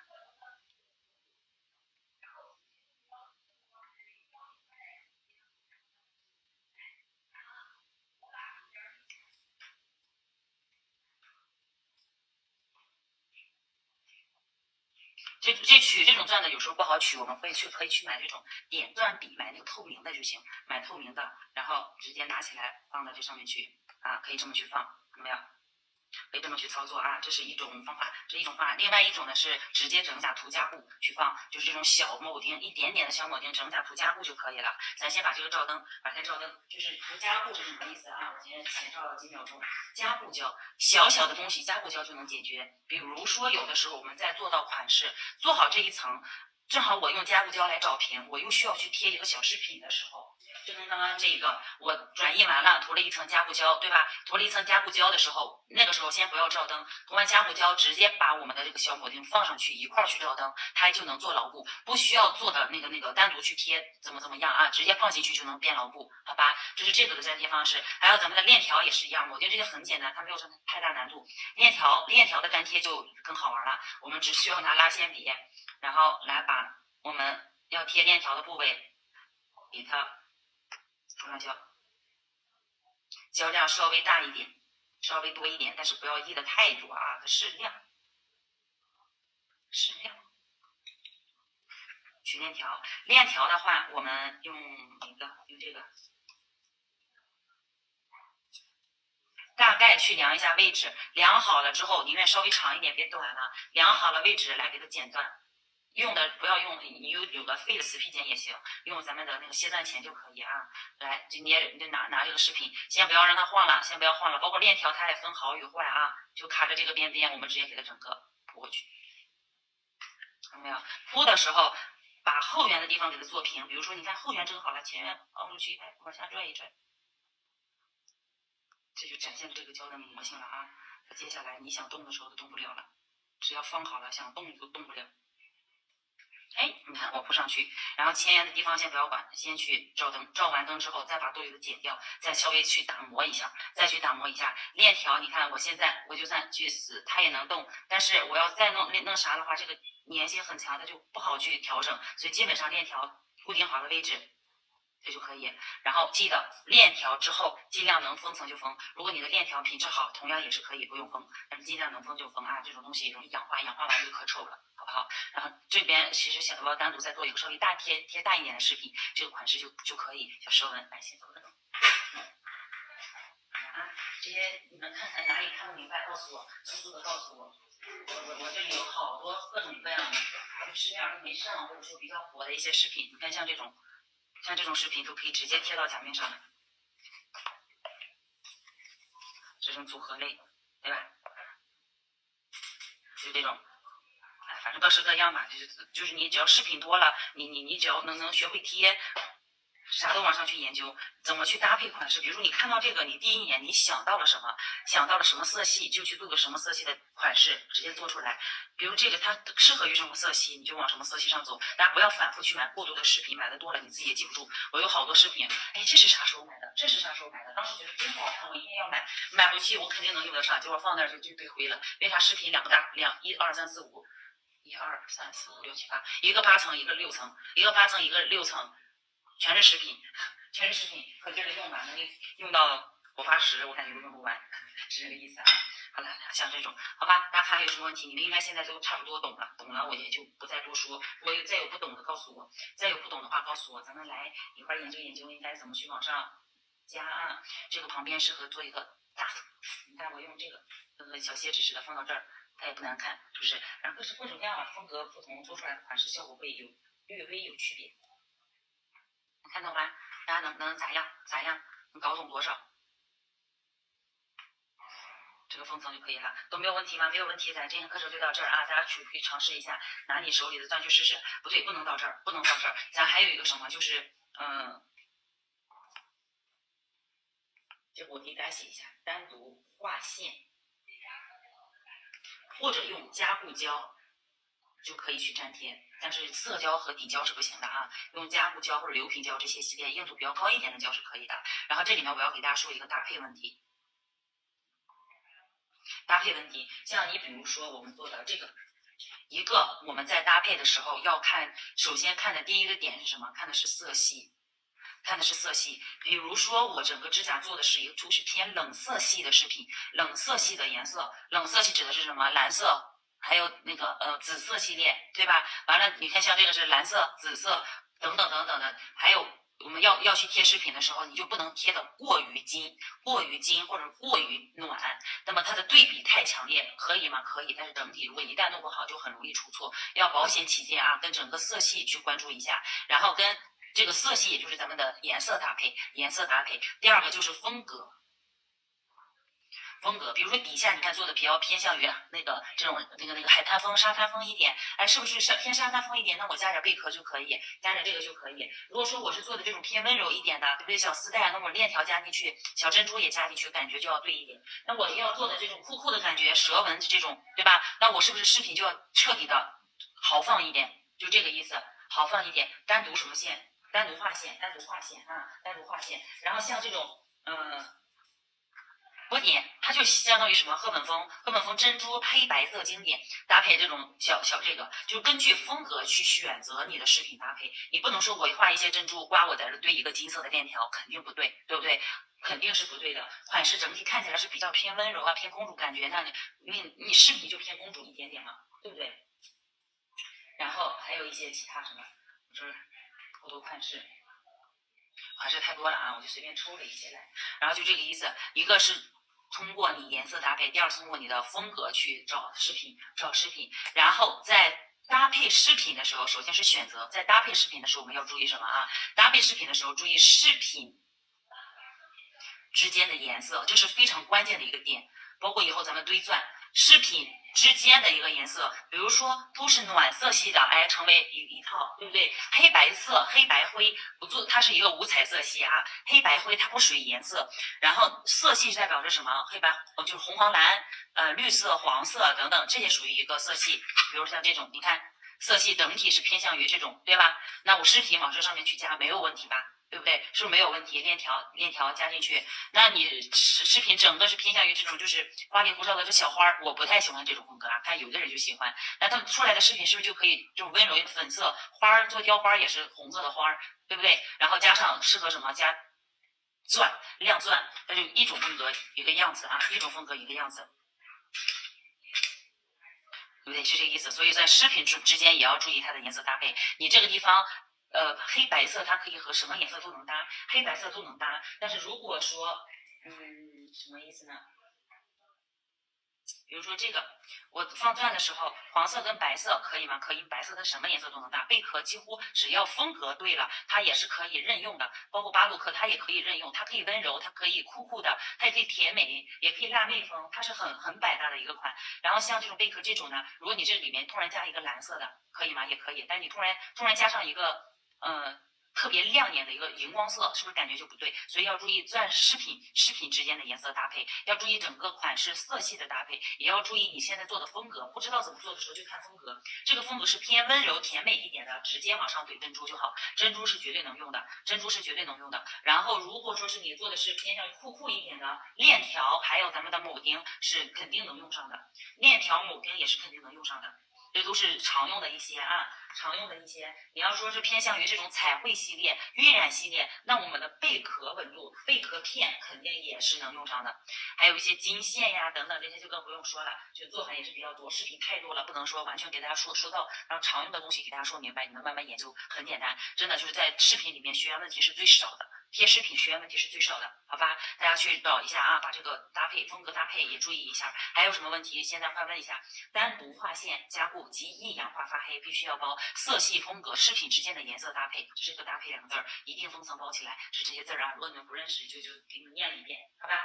取这种钻的有时候不好取，我们可以去买这种点钻笔，买那个透明的就行，买透明的，然后直接拿起来放到这上面去啊，可以这么去放，看到没有？可以这么去操作啊，这是一种方法，这是一种方法。另外一种呢是直接整甲涂加固去放，就是这种小铆钉，一点点的小铆钉整甲涂加固就可以了。咱先把这个照灯，把它照灯，就是涂加固是什么意思啊？我先前照了几秒钟，加固胶，小小的东西加固胶就能解决。比如说有的时候我们在做到款式，做好这一层。正好我用加固胶来找平，我又需要去贴一个小饰品的时候，就跟刚刚这个我转印完了，涂了一层加固胶，对吧？涂了一层加固胶的时候，那个时候先不要照灯，涂完加固胶直接把我们的这个小铆钉放上去一块去照灯，它就能做牢固，不需要做的那个单独去贴怎么样啊，直接放进去就能变牢固，好吧？这是这个的粘贴方式。还有咱们的链条也是一样，铆钉这些很简单，它没有什么太大难度。链条的粘贴就更好玩了，我们只需要拿拉线笔。然后来把我们要贴链条的部位给它涂上胶，胶量稍微大一点，稍微多一点，但是不要溢的太多啊，适量。取链条，链条的话，我们用这个，大概去量一下位置，量好了之后，宁愿稍微长一点，别短了。量好了位置来给它剪断。用的不要用，你有个废的死皮剪也行，用咱们的那个卸钻钳就可以啊。来，就拿这个饰品，先不要让它晃了，先不要晃了。包括链条它也分好与坏啊，就卡着这个边边，我们直接给它整个铺过去。看到没有？铺的时候把后缘的地方给它做平，比如说你看后缘整好了，前缘凹出去，哎，往下拽一拽，这就展现了这个胶的魔性了啊。接下来你想动的时候都动不了了，只要放好了，想动就动不了。哎，你看我铺上去，然后前缘的地方先不要管，先去照灯，照完灯之后再把多余的剪掉，再稍微去打磨一下，链条。你看我现在我就算去死，它也能动，但是我要再弄啥的话，这个粘性很强，它就不好去调整，所以基本上链条固定好了位置。这就可以，然后记得链条之后尽量能封层就封。如果你的链条品质好，同样也是可以不用封，但是尽量能封就封啊。这种东西容易氧化，氧化完就可臭了，好不好？然后这边其实想要单独再做一个稍微贴大一点的饰品，这个款式就可以小蛇纹来先做个灯。啊，这些你们看看哪里看不明白，告诉我，速速的告诉我。我这里有好多各种各样的，市面上都没上或者说比较火的一些饰品，你看像这种饰品都可以直接贴到甲面上的，这种组合类，对吧？就这种，反正各式各样吧，就是你只要饰品多了，你只要能学会贴，啥都往上去研究，怎么去搭配款式。比如说你看到这个，你第一眼你想到了什么色系，就去做个什么色系的款式，直接做出来。比如这个它适合于什么色系，你就往什么色系上走。大家不要反复去买过多的饰品，买的多了你自己也记不住。我有好多饰品，哎，这是啥时候买的？这是啥时候买的？当时觉得真好看，我一定要买。买回去我肯定能用得上，结果放那儿就堆灰了。为啥？饰品1、2、1、2、3、4、5，1、2、3、4、5、6、7、8，一个8层，一个6层，一个8层，一个6层。全是食品，可劲儿的用吧，能用到我发誓，我感觉都用不完，是这个意思啊。好了，像这种，好吧，大家看还有什么问题？你们应该现在都差不多懂了我也就不再多说。再有不懂的告诉我，再有不懂的话告诉我，咱们来一块研究研究应该怎么去往上加啊。这个旁边适合做一个大，你看我用这个小蝎纸似的放到这儿，它也不难看，是不是？然后各种各样风格不同，做出来的款式效果会略微有区别。看懂吧？大家能咋样？能搞懂多少？这个封层就可以了，都没有问题吗？没有问题，咱今天课程就到这儿啊，大家可以尝试一下，拿你手里的钻去试试。不对，不能到这儿，咱还有一个什么，就是这个我给大家写一下，单独画线，或者用加固胶就可以去粘贴。但是色胶和底胶是不行的啊，用加固胶或者流平胶这些系列硬度比较高一点的胶是可以的。然后这里面我要给大家说一个搭配问题，像你比如说我们做的这个一个，我们在搭配的时候要看，首先看的第一个点是什么？看的是色系。比如说我整个指甲做的是一个就是偏冷色系的饰品，冷色系的颜色，冷色系指的是什么？蓝色。还有那个紫色系列，对吧？完了，你看像这个是蓝色、紫色等等的，还有我们要去贴饰品的时候，你就不能贴的过于金或者过于暖，那么它的对比太强烈，可以吗？可以，但是整体如果一旦弄不好，就很容易出错。要保险起见啊，跟整个色系去关注一下，然后跟这个色系，也就是咱们的颜色搭配。第二个就是风格。比如说底下你看做的比较偏向于那个这种海滩风、沙滩风一点，哎，是不是偏沙滩风一点？那我加点贝壳就可以，加点这个就可以。如果说我是做的这种偏温柔一点的，对不对？小丝带，那我链条加进去，小珍珠也加进去，感觉就要对一点。那我要做的这种酷的感觉，蛇纹这种，对吧？那我是不是饰品就要彻底的豪放一点？就这个意思，豪放一点，单独什么线？单独画线，然后像这种，波点，它就相当于什么赫本风珍珠黑白色经典搭配这种小这个，就根据风格去选择你的饰品搭配。你不能说我画一些珍珠，刮我在这堆一个金色的链条，肯定不对，对不对？肯定是不对的。款式整体看起来是比较偏温柔啊，偏公主感觉，那你饰品就偏公主一点点嘛，对不对？然后还有一些其他什么，就是好多款式太多了啊，我就随便抽了一些来。然后就这个意思，一个是通过你颜色搭配，第二通过你的风格去找饰品，然后在搭配饰品的时候，首先是选择，在搭配饰品的时候我们要注意什么啊？搭配饰品的时候注意饰品之间的颜色，这是非常关键的一个点，包括以后咱们堆钻饰品之间的一个颜色，比如说都是暖色系的，哎，成为一套，对不对？黑白色、黑白灰不做，它是一个五彩色系啊，黑白灰它不属于颜色，然后色系代表着什么？黑白就是红黄蓝，绿色、黄色等等，这些属于一个色系，比如像这种，你看色系整体是偏向于这种，对吧？那我饰品往这上面去加没有问题吧？对不对？是不是没有问题？链条加进去，那你饰品整个是偏向于这种就是花里胡哨的这小花儿，我不太喜欢这种风格啊。看有的人就喜欢，那他们出来的饰品是不是就可以这种温柔粉色花儿做雕花也是红色的花儿，对不对？然后加上适合什么加钻亮钻，那就一种风格一个样子啊，一种风格一个样子。对不对？是这个意思。所以在饰品之间也要注意它的颜色搭配。你这个地方，黑白色它可以和什么颜色都能搭，黑白色都能搭。但是如果说，什么意思呢？比如说这个，我放钻的时候，黄色跟白色可以吗？可以，白色跟什么颜色都能搭。贝壳几乎只要风格对了，它也是可以任用的。包括巴洛克，它也可以任用，它可以温柔，它可以酷的，它也可以甜美，也可以辣妹风，它是很百搭的一个款。然后像这种贝壳这种呢，如果你这里面突然加一个蓝色的，可以吗？也可以。但你突然加上一个，特别亮眼的一个荧光色，是不是感觉就不对？所以要注意钻饰品之间的颜色搭配，要注意整个款式色系的搭配，也要注意你现在做的风格。不知道怎么做的时候就看风格，这个风格是偏温柔甜美一点的，直接往上怼珍珠就好，珍珠是绝对能用的，然后如果说是你做的是偏向于酷一点的链条，还有咱们的铆钉是肯定能用上的，链条铆钉也是肯定能用上的。这都是常用的一些啊，你要说是偏向于这种彩绘系列、晕染系列，那我们的贝壳纹路、贝壳片肯定也是能用上的。还有一些金线呀等等，这些就更不用说了，就做法也是比较多，视频太多了，不能说完全给大家说到，然后常用的东西给大家说明白，你们慢慢研究，很简单，真的就是在视频里面学员问题是最少的。贴饰品学员问题是最少的，好吧？大家去找一下啊，把这个风格搭配也注意一下。还有什么问题？现在快问一下。单独画线加固及易氧化发黑，必须要包色系风格饰品之间的颜色搭配，这是个搭配两个字儿，一定封层包起来。是这些字儿啊，如果你们不认识，就给你们念了一遍，好吧？